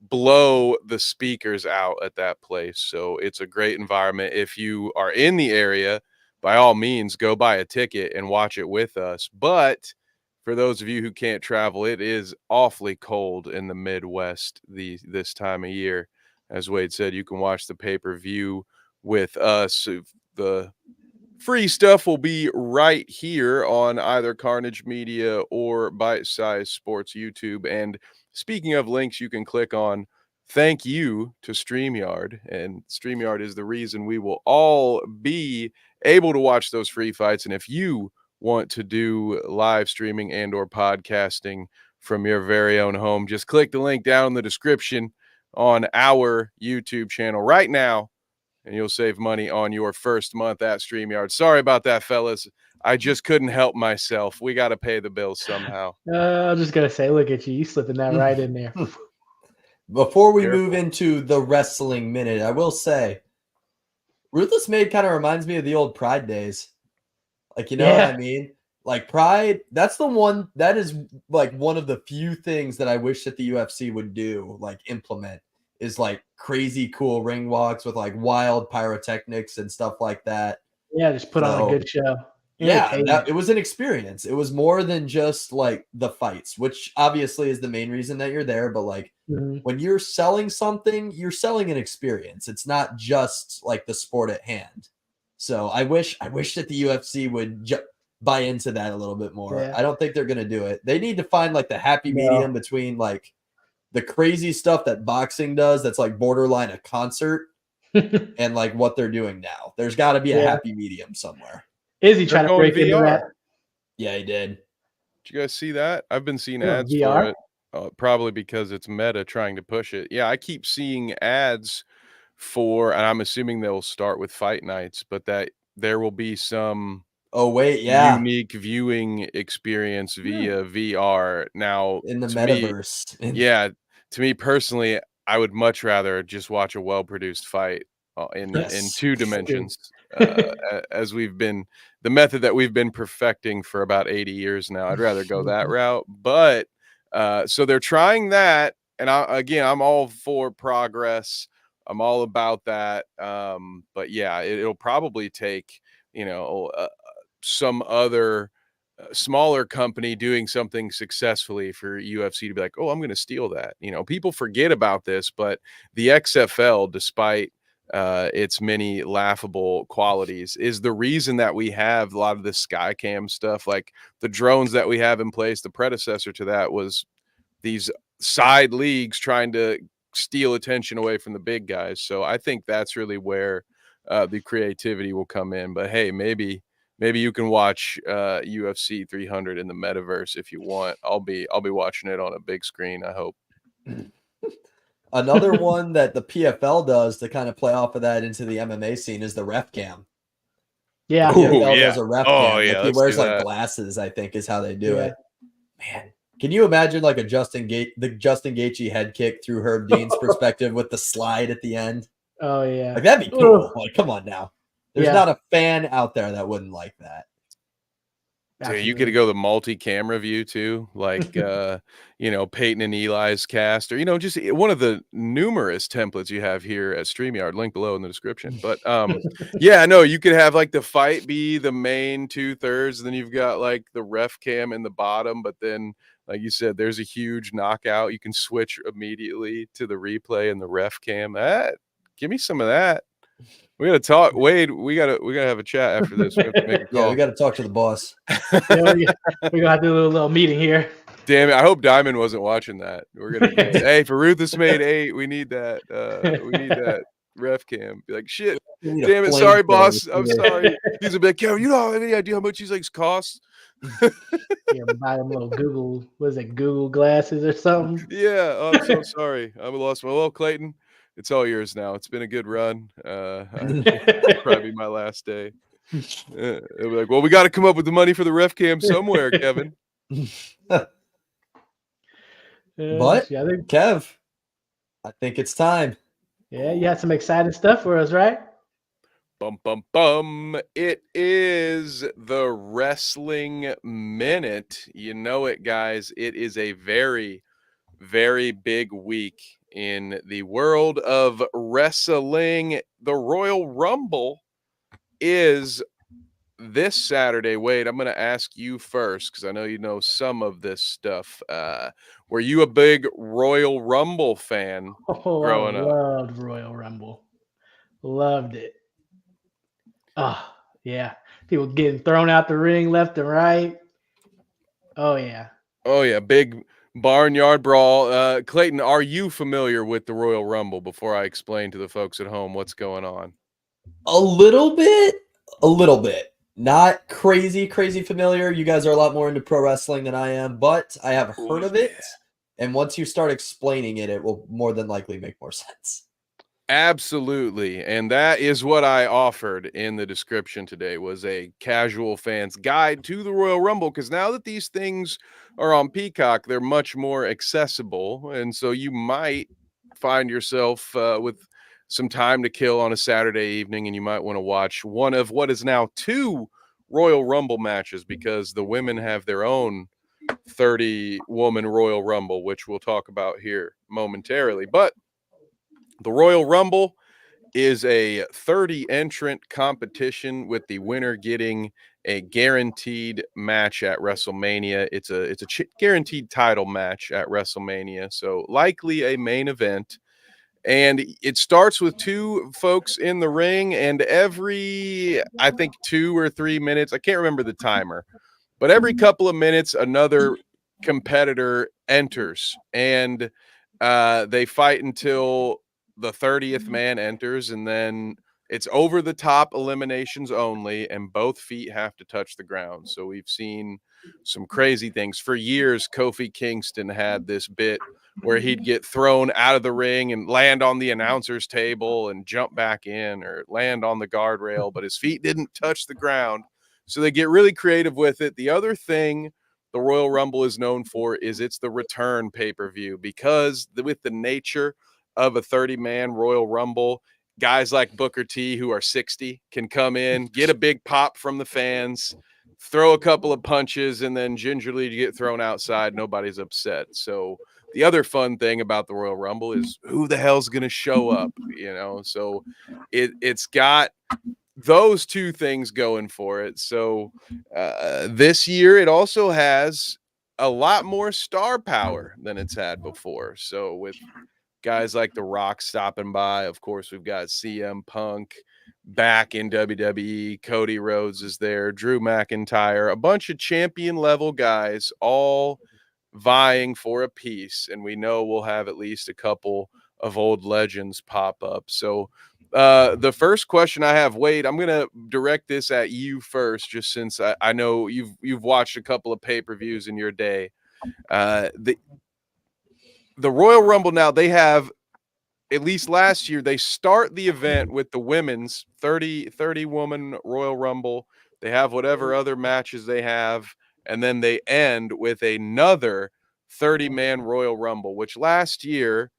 blow the speakers out at that place. So it's a great environment. If you are in the area, by all means, go buy a ticket and watch it with us. But for those of you who can't travel, it is awfully cold in the Midwest this time of year. As Wade said, you can watch the pay-per-view with us. The free stuff will be right here on either Carnage Media or Bite Size Sports YouTube. And speaking of links you can click on, thank you to StreamYard. And StreamYard is the reason we will all be able to watch those free fights. And if you want to do live streaming and or podcasting from your very own home, just click the link down in the description on our YouTube channel right now, and you'll save money on your first month at StreamYard. Sorry about that, fellas. I just couldn't help myself. We got to pay the bills somehow. I'm just going to say, look at you. You slipping that right in there. Before we move into the Wrestling Minute, I will say, Ruthless Made kind of reminds me of the old Pride days. Like, you know what I mean? Like Pride, that is like one of the few things that I wish that the UFC would do, like implement, is like crazy cool ring walks with like wild pyrotechnics and stuff like that. Yeah, just put on a good show. It was an experience. It was more than just like the fights, which obviously is the main reason that you're there. But like when you're selling something, you're selling an experience. It's not just like the sport at hand. So I wish that the UFC would buy into that a little bit more. I don't think they're going to do it. They need to find like the happy medium between like the crazy stuff that boxing does that's like borderline a concert and like what they're doing now. There's got to be a happy medium somewhere. Izzy trying to break into that. Yeah, he did. Did you guys see that? I've been seeing ads for it. Probably because it's Meta trying to push it. Yeah, I keep seeing ads for, and I'm assuming they'll start with fight nights, but that there will be some unique viewing experience via VR. Now in the metaverse. To me personally, I would much rather just watch a well-produced fight in 2 dimensions, as the method that we've been perfecting for about 80 years now. I'd rather go that route, but so they're trying that, and I'm all for progress. I'm all about that. But yeah, it'll probably take, some other smaller company doing something successfully for UFC to be like, oh, I'm going to steal that. People forget about this, but the XFL, despite its many laughable qualities, is the reason that we have a lot of this Skycam stuff, like the drones that we have in place. The predecessor to that was these side leagues trying to steal attention away from the big guys. So I think that's really where the creativity will come in. But hey, maybe you can watch UFC 300 in the metaverse if you want. I'll be watching it on a big screen, I hope. Another one that the PFL does to kind of play off of that into the MMA scene is the ref cam. Yeah. The PFL does a ref cam. Yeah, he wears like glasses, I think is how they do it. Man, can you imagine like the Justin Gaethje head kick through Herb Dean's perspective with the slide at the end? Oh yeah. Like that'd be cool. Like, come on now. There's not a fan out there that wouldn't like that. Dude, you get to go the multi-camera view too, like Peyton and Eli's cast, or just one of the numerous templates you have here at StreamYard. Link below in the description. But yeah, no, you could have like the fight be the main 2/3, and then you've got like the ref cam in the bottom. But then, like you said, there's a huge knockout. You can switch immediately to the replay and the ref cam. Give me some of that. We gotta talk, Wade. We gotta have a chat after this. We have to make a call. Yeah, we gotta talk to the boss. Yeah, we're gonna have to do a little meeting here. Damn it! I hope Diamond wasn't watching that. We're gonna get hey, for Ruthless Made 8, we need that. We need that ref cam. Be like, shit. Damn it! Sorry, boss. I'm sorry. He's a bit Kevin. You don't have any idea how much these things cost. Yeah, buy them little Google glasses or something. Yeah. Oh, I'm so sorry. I'm lost. Well, Clayton, it's all yours now. It's been a good run. Probably my last day. It'll be like, well, we got to come up with the money for the ref cam somewhere, Kevin. But Kev, I think it's time. Yeah, you had some exciting stuff for us, right? Bum, bum, bum. It is the Wrestling Minute. You know it, guys. It is a very, very big week in the world of wrestling. The Royal Rumble is this Saturday. Wade, I'm going to ask you first because I know you know some of this stuff. Were you a big Royal Rumble fan growing up? Loved Royal Rumble. Loved it. Oh, yeah. People getting thrown out the ring left and right. Oh, yeah. Oh, yeah. Big barnyard brawl. Clayton, are you familiar with the Royal Rumble before I explain to the folks at home what's going on? A little bit. Not crazy familiar. You guys are a lot more into pro wrestling than I am, but I have heard of it. And once you start explaining it, it will more than likely make more sense. Absolutely. And that is what I offered in the description today, was a casual fan's guide to the Royal Rumble, because now that these things are on Peacock, they're much more accessible. And so you might find yourself with some time to kill on a Saturday evening, and you might want to watch one of what is now 2 Royal Rumble matches, because the women have their own 30-woman Royal Rumble, which we'll talk about here momentarily. But the Royal Rumble is a 30-entrant competition, with the winner getting a guaranteed match at WrestleMania. It's a guaranteed title match at WrestleMania, so likely a main event. And it starts with 2 folks in the ring, and every, I think, 2 or 3 minutes, I can't remember the timer, but every couple of minutes, another competitor enters, and they fight until the 30th man enters, and then it's over the top eliminations only, and both feet have to touch the ground. So we've seen some crazy things. For years, Kofi Kingston had this bit where he'd get thrown out of the ring and land on the announcer's table and jump back in, or land on the guardrail, but his feet didn't touch the ground. So they get really creative with it. The other thing the Royal Rumble is known for is it's the return pay-per-view, because with the nature of a 30-man Royal Rumble, guys like Booker T, who are 60, can come in, get a big pop from the fans, throw a couple of punches, and then gingerly get thrown outside. Nobody's upset. So the other fun thing about the Royal Rumble is who the hell's going to show up, So it's got those 2 things going for it. So this year it also has a lot more star power than it's had before. So with guys like The Rock stopping by, of course, we've got CM Punk back in WWE. Cody Rhodes is there. Drew McIntyre, a bunch of champion level guys, all vying for a piece. And we know we'll have at least a couple of old legends pop up. So the first question I have, Wade, I'm going to direct this at you first, just since I know you've watched a couple of pay-per-views in your day. The Royal Rumble now, they have, at least last year, they start the event with the women's 30-woman Royal Rumble. They have whatever other matches they have, and then they end with another 30-man Royal Rumble, which last year,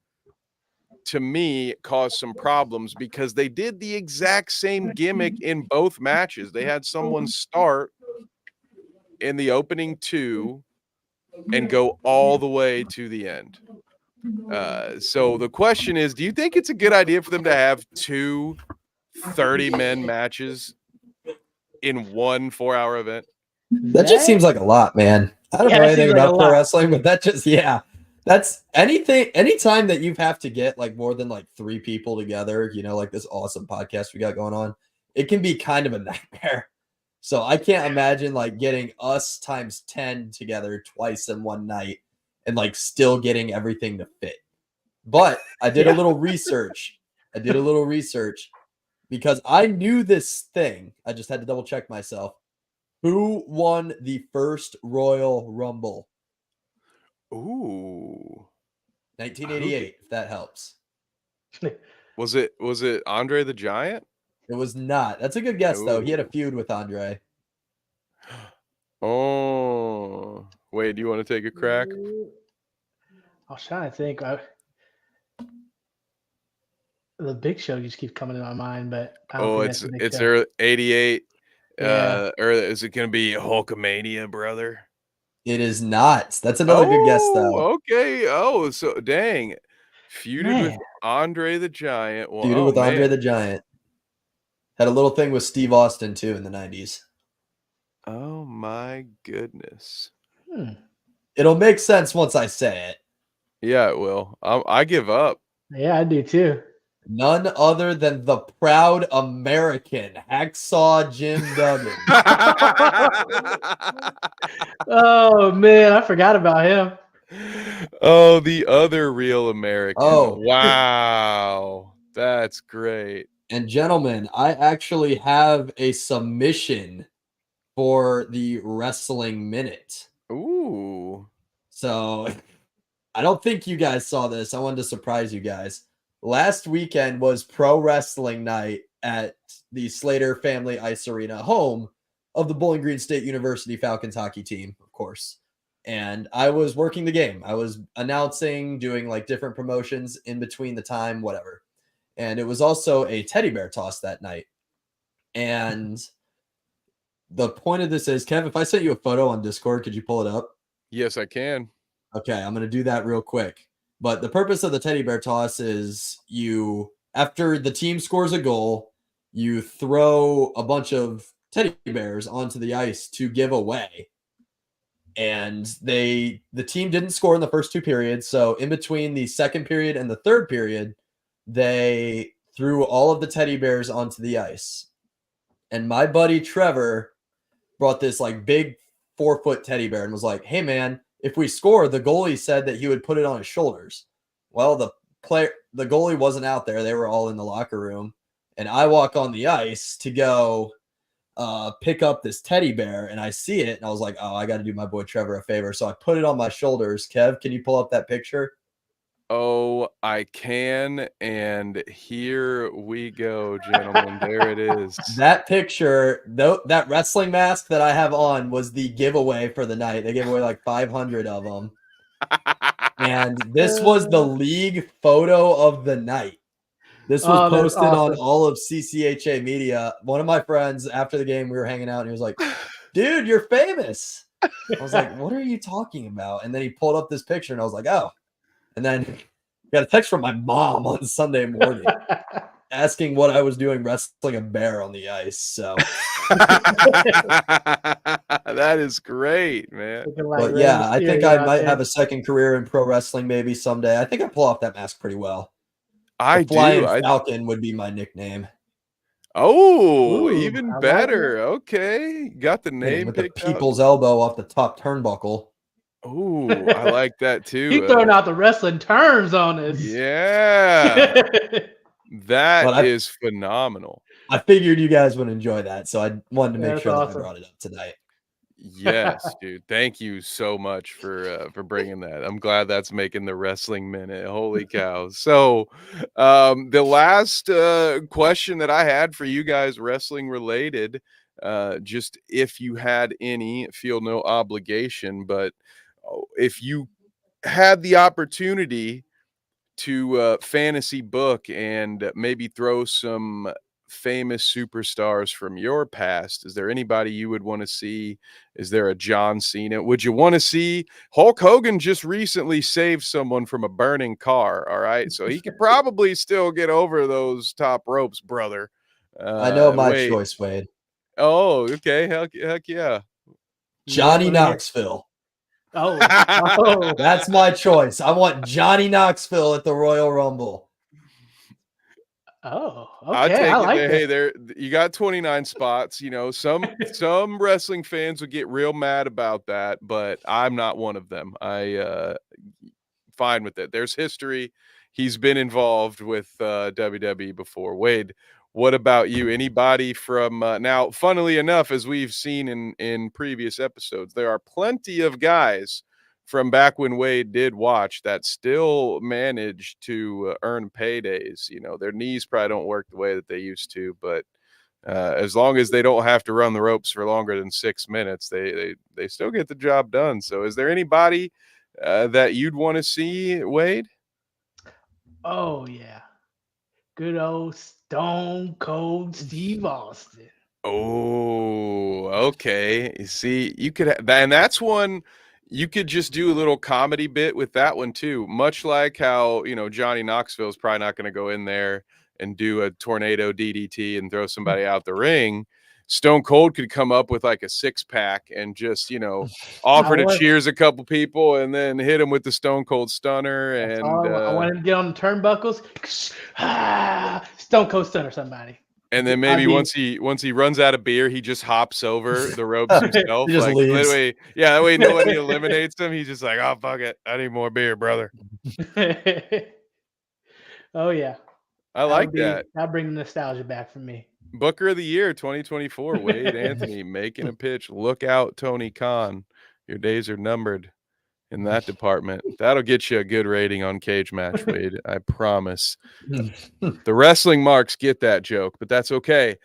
to me, caused some problems because they did the exact same gimmick in both matches. They had someone start in the opening 2 and go all the way to the end. So the question is, do you think it's a good idea for them to have 2 30-man matches in one 4-hour event? That just seems like a lot, man. I don't know that seems anything like a about pro lot. wrestling, but that just, yeah. That's anytime that you have to get like more than like 3 people together, like this awesome podcast we got going on, it can be kind of a nightmare. So I can't imagine like getting us times 10 together twice in one night and like still getting everything to fit. But I did a little research. Because I knew this thing. I just had to double check myself. Who won the first Royal Rumble? Ooh. 1988, if that helps. Was it Andre the Giant? It was not. That's a good guess, though. He had a Ooh. feud with Andre. Oh. Wait, do you want to take a crack? I was trying to think. The Big Show just keeps coming to my mind, but I don't think that's the Big It's Show. 88. Yeah. Or is it going to be Hulkamania, brother? It is not. That's another good guess, though. Okay. Oh, so dang. Feuded with Man. Andre the Giant. Well, Feuded with Andre the Giant. Had a little thing with Steve Austin, too, in the 90s. Oh, my goodness. It'll make sense once I say it. Yeah, it will. I give up. Yeah, I do, too. None other than the proud American, Hacksaw Jim Duggan. Oh, man, I forgot about him. Oh, the other real American. Oh. Wow. That's great. And gentlemen, I actually have a submission for the Wrestling Minute. Ooh. So I don't think you guys saw this. I wanted to surprise you guys. Last weekend was pro wrestling night at the Slater Family Ice Arena, home of the Bowling Green State University Falcons hockey team, of course. And I was working the game. I was announcing, doing like different promotions in between the time, whatever. And it was also a teddy bear toss that night. And the point of this is, Kev, if I sent you a photo on Discord, could you pull it up? Yes, I can. Okay, I'm going to do that real quick. But the purpose of the teddy bear toss is after the team scores a goal, you throw a bunch of teddy bears onto the ice to give away. And the team didn't score in the first 2 periods. So in between the second period and the third period, they threw all of the teddy bears onto the ice. And my buddy Trevor brought this like big 4-foot teddy bear and was like, hey man, if we score, the goalie said that he would put it on his shoulders. Well, the goalie wasn't out there. They were all in the locker room. And I walk on the ice to go pick up this teddy bear, and I see it, and I was like, oh, I got to do my boy Trevor a favor. So I put it on my shoulders. Kev, can you pull up that picture? Oh, I can, and here we go, gentlemen. There it is. That picture, that wrestling mask that I have on was the giveaway for the night. They gave away like 500 of them. And this was the league photo of the night. This was posted on all of CCHA media. One of my friends, after the game, we were hanging out, and he was like, dude, you're famous. I was like, what are you talking about? And then he pulled up this picture, and I was like, oh. And then got a text from my mom on Sunday morning asking what I was doing wrestling a bear on the ice. So that is great, man. But yeah, I think I might have a second career in pro wrestling maybe someday. I think I pull off that mask pretty well. The Flying Falcon would be my nickname. Oh, even better. Okay. Got the name with the picked out. people's elbow off the top turnbuckle. Oh, I like that too. Keep throwing out the wrestling terms on us. Yeah. That is phenomenal. I figured you guys would enjoy that, so I wanted to make sure that I brought it up tonight. Yes, dude. Thank you so much for bringing that. I'm glad that's making the Wrestling Minute. Holy cow. So the last question that I had for you guys, wrestling related, just if you had any, feel no obligation, but if you had the opportunity to fantasy book and maybe throw some famous superstars from your past? Is there anybody you would want to see? Is there a John Cena? Would you want to see Hulk Hogan? Just recently saved someone from a burning car. All right. So he could probably still get over those top ropes, brother. I know my Wait. choice, Wade. Oh, okay. Heck yeah. Johnny Let me hear- Knoxville. Oh, That's my choice. I want Johnny Knoxville at the Royal Rumble. oh, I okay. take I it like that, that. hey, there you got 29 spots. You know, some wrestling fans would get real mad about that, but I'm not one of them. I fine with it. There's history. He's been involved with WWE before. Wade, what about you? Anybody from now? Funnily enough, as we've seen in previous episodes, there are plenty of guys from back when Wade did watch that still manage to earn paydays. You know, their knees probably don't work the way that they used to, but as long as they don't have to run the ropes for longer than 6 minutes, they still get the job done. So, is there anybody that you'd want to see, Wade? Oh yeah, good old Stone Cold Steve Austin. Oh, okay. You see, you could, and that's one you could just do a little comedy bit with that one too. Much like how, you know, Johnny Knoxville is probably not going to go in there and do a tornado DDT and throw somebody out the ring. Stone Cold could come up with like a 6-pack and just, you know, offer to cheers a couple people and then hit him with the Stone Cold Stunner. And I want him to get on the turnbuckles. Stone Cold Stunner somebody. and then maybe once he runs out of beer, he just hops over the ropes himself. He just like leaves. literally, yeah, that way nobody eliminates him. He's just like, oh fuck it, I need more beer, brother. Oh yeah, I like that. That'll bring the nostalgia back for me. Booker of the Year 2024, Wade Anthony making a pitch. Look out, Tony Khan. Your days are numbered in that department. That'll get you a good rating on Cage Match, Wade. I promise. The wrestling marks get that joke, but that's okay.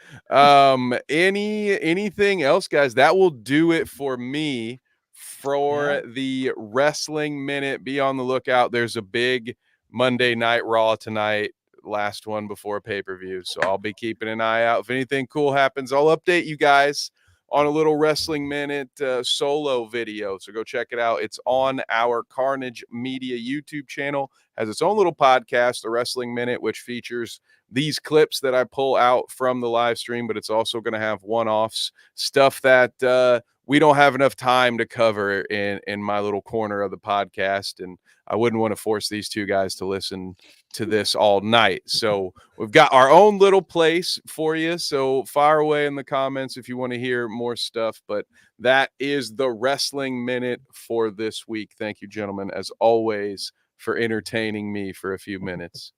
Anything else, guys? That will do it for me for the Wrestling Minute. Be on the lookout. There's a big Monday Night Raw tonight, last one before pay-per-view, so I'll be keeping an eye out. If anything cool happens, I'll update you guys on a little Wrestling Minute solo video, so go check it out. It's on our Carnage Media YouTube channel. Has its own little podcast, the Wrestling Minute, which features these clips that I pull out from the live stream, but it's also going to have one-offs, stuff that we don't have enough time to cover in my little corner of the podcast, and I wouldn't want to force these two guys to listen to this all night. So we've got our own little place for you. So fire away in the comments if you want to hear more stuff. But that is the Wrestling Minute for this week. Thank you, gentlemen, as always, for entertaining me for a few minutes.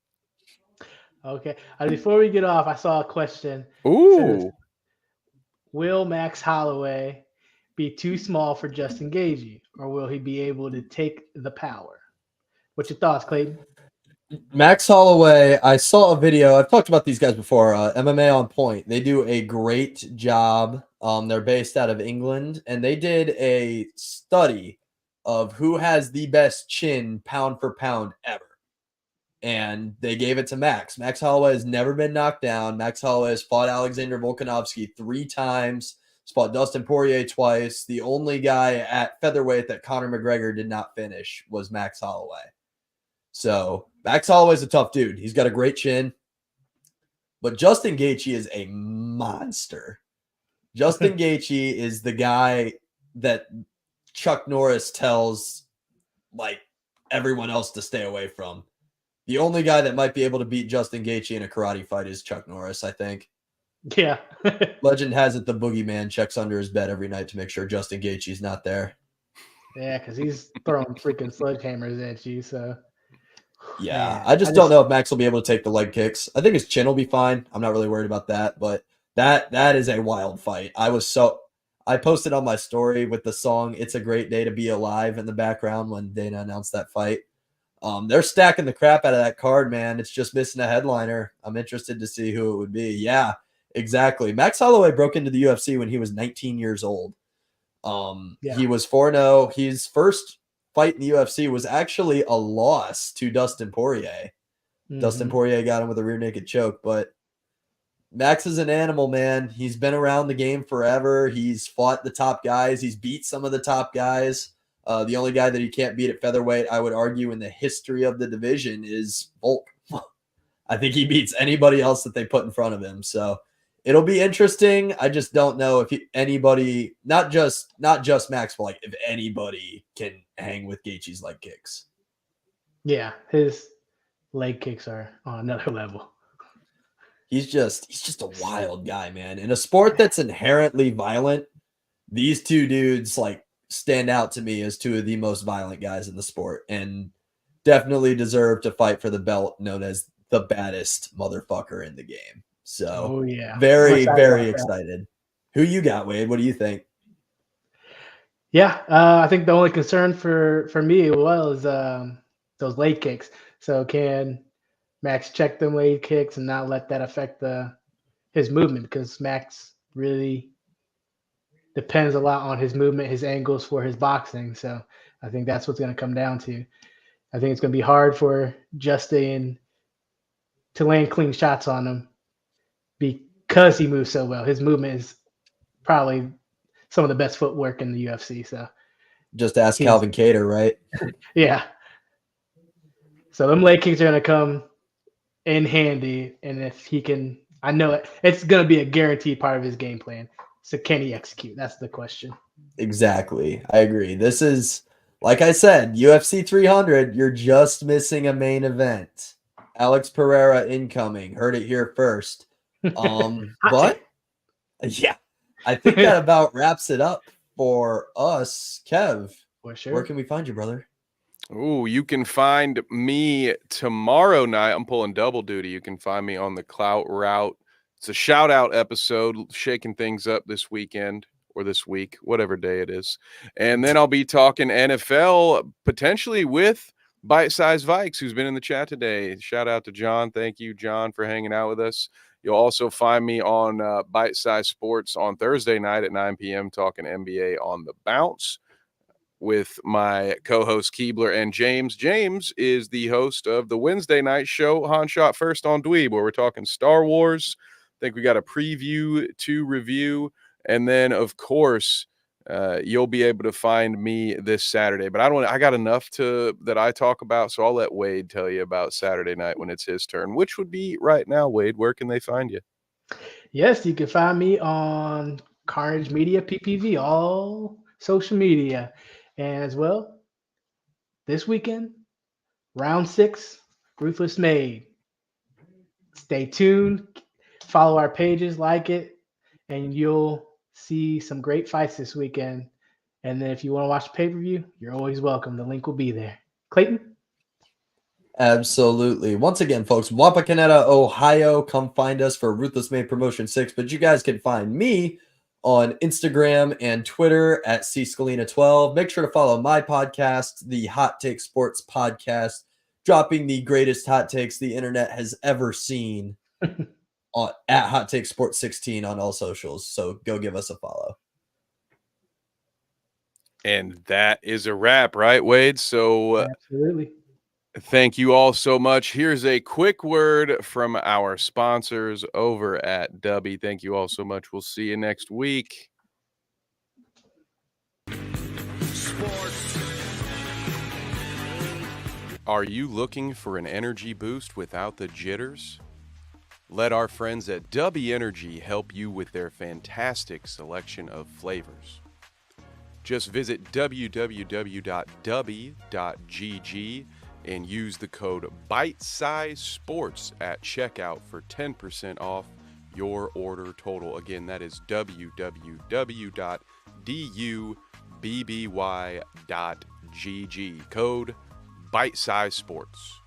Okay. Before we get off, I saw a question. Ooh. Will Max Holloway be too small for Justin Gaethje, or will he be able to take the power? What's your thoughts, Clayton? Max Holloway, I saw a video. I've talked about these guys before. MMA On Point. They do a great job. They're based out of England, and they did a study of who has the best chin pound for pound ever. And they gave it to Max. Max Holloway has never been knocked down. Max Holloway has fought Alexander Volkanovski 3 times. He's fought Dustin Poirier twice. The only guy at featherweight that Conor McGregor did not finish was Max Holloway. So Max Holloway's a tough dude. He's got a great chin. But Justin Gaethje is a monster. Justin Gaethje is the guy that Chuck Norris tells like everyone else to stay away from. The only guy that might be able to beat Justin Gaethje in a karate fight is Chuck Norris, I think. Yeah. Legend has it the boogeyman checks under his bed every night to make sure Justin Gaethje's not there. Yeah, because he's throwing freaking sledgehammers at you. So yeah, man, I just don't know if Max will be able to take the leg kicks. I think his chin will be fine. I'm not really worried about that, but that is a wild fight. I posted on my story with the song "It's a Great Day to Be Alive" in the background when Dana announced that fight. They're stacking the crap out of that card, man. It's just missing a headliner. I'm interested to see who it would be. Yeah, exactly. Max Holloway broke into the UFC when he was 19 years old. He was 4-0. His first fight in the UFC was actually a loss to Dustin Poirier. Mm-hmm. Dustin Poirier got him with a rear naked choke, but Max is an animal, man. He's been around the game forever. He's fought the top guys. He's beat some of the top guys. The only guy that he can't beat at featherweight, I would argue, in the history of the division is Volk. I think he beats anybody else that they put in front of him. So it'll be interesting. I just don't know if anybody, not just Max, but like if anybody can hang with Gaethje's leg kicks. Yeah, his leg kicks are on another level. He's just a wild guy, man. In a sport that's inherently violent, these two dudes like stand out to me as two of the most violent guys in the sport, and definitely deserve to fight for the belt known as the baddest motherfucker in the game. So yeah, very, very excited. Who you got, Wade? What do you think? Yeah, I think the only concern for me was those leg kicks. So can Max check them leg kicks and not let that affect his movement? Because Max really depends a lot on his movement, his angles for his boxing. So I think that's what's going to come down to. I think it's going to be hard for Justin to land clean shots on him because he moves so well. His movement is probably some of the best footwork in the UFC. So just ask Calvin Kattar, right? Yeah. So them leg kicks are going to come in handy. And if he can, I know it's going to be a guaranteed part of his game plan. So can he execute? That's the question. Exactly. I agree. This is, like I said, UFC 300, you're just missing a main event. Alex Pereira incoming. Heard it here first. But yeah, I think that about wraps it up for us. Kev, for sure. Where can we find you, brother? Oh, you can find me tomorrow night. I'm pulling double duty. You can find me on the Clout Route. It's a shout out episode, shaking things up this weekend or this week, whatever day it is. And then I'll be talking NFL potentially with Bite Size Vikes, who's been in the chat today. Shout out to John. Thank you, John, for hanging out with us. You'll also find me on Bite Size Sports on Thursday night at 9 p.m. talking NBA on the bounce with my co-host Keebler and James. James is the host of the Wednesday night show, Han Shot First on Dweeb, where we're talking Star Wars. I think we got a preview to review. And then, of course, you'll be able to find me this Saturday. But I got enough that I talk about, so I'll let Wade tell you about Saturday night when it's his turn, which would be right now. Wade, where can they find you? Yes, you can find me on Carnage Media PPV, all social media. And as well, this weekend, round 6, Ruthless Made. Stay tuned, follow our pages, like it, and you'll see some great fights this weekend. And then if you want to watch the pay-per-view, you're always welcome. The link will be there. Clayton? Absolutely. Once again, folks, Wapakoneta, Ohio. Come find us for Ruthless Made Promotion 6. But you guys can find me on Instagram and Twitter at cscalina12. Make sure to follow my podcast, the Hot Take Sports Podcast, dropping the greatest hot takes the internet has ever seen at Hot Take Sports 16 on all socials. So go give us a follow. And that is a wrap, right, Wade? So absolutely. Thank you all so much. Here's a quick word from our sponsors over at Dubby. Thank you all so much. We'll see you next week. Sports. Are you looking for an energy boost without the jitters? Let our friends at Dubby Energy help you with their fantastic selection of flavors. Just visit www.dubby.gg and use the code BITESIZESPORTS at checkout for 10% off your order total. Again, that is www.dubby.gg. Code BITESIZESPORTS.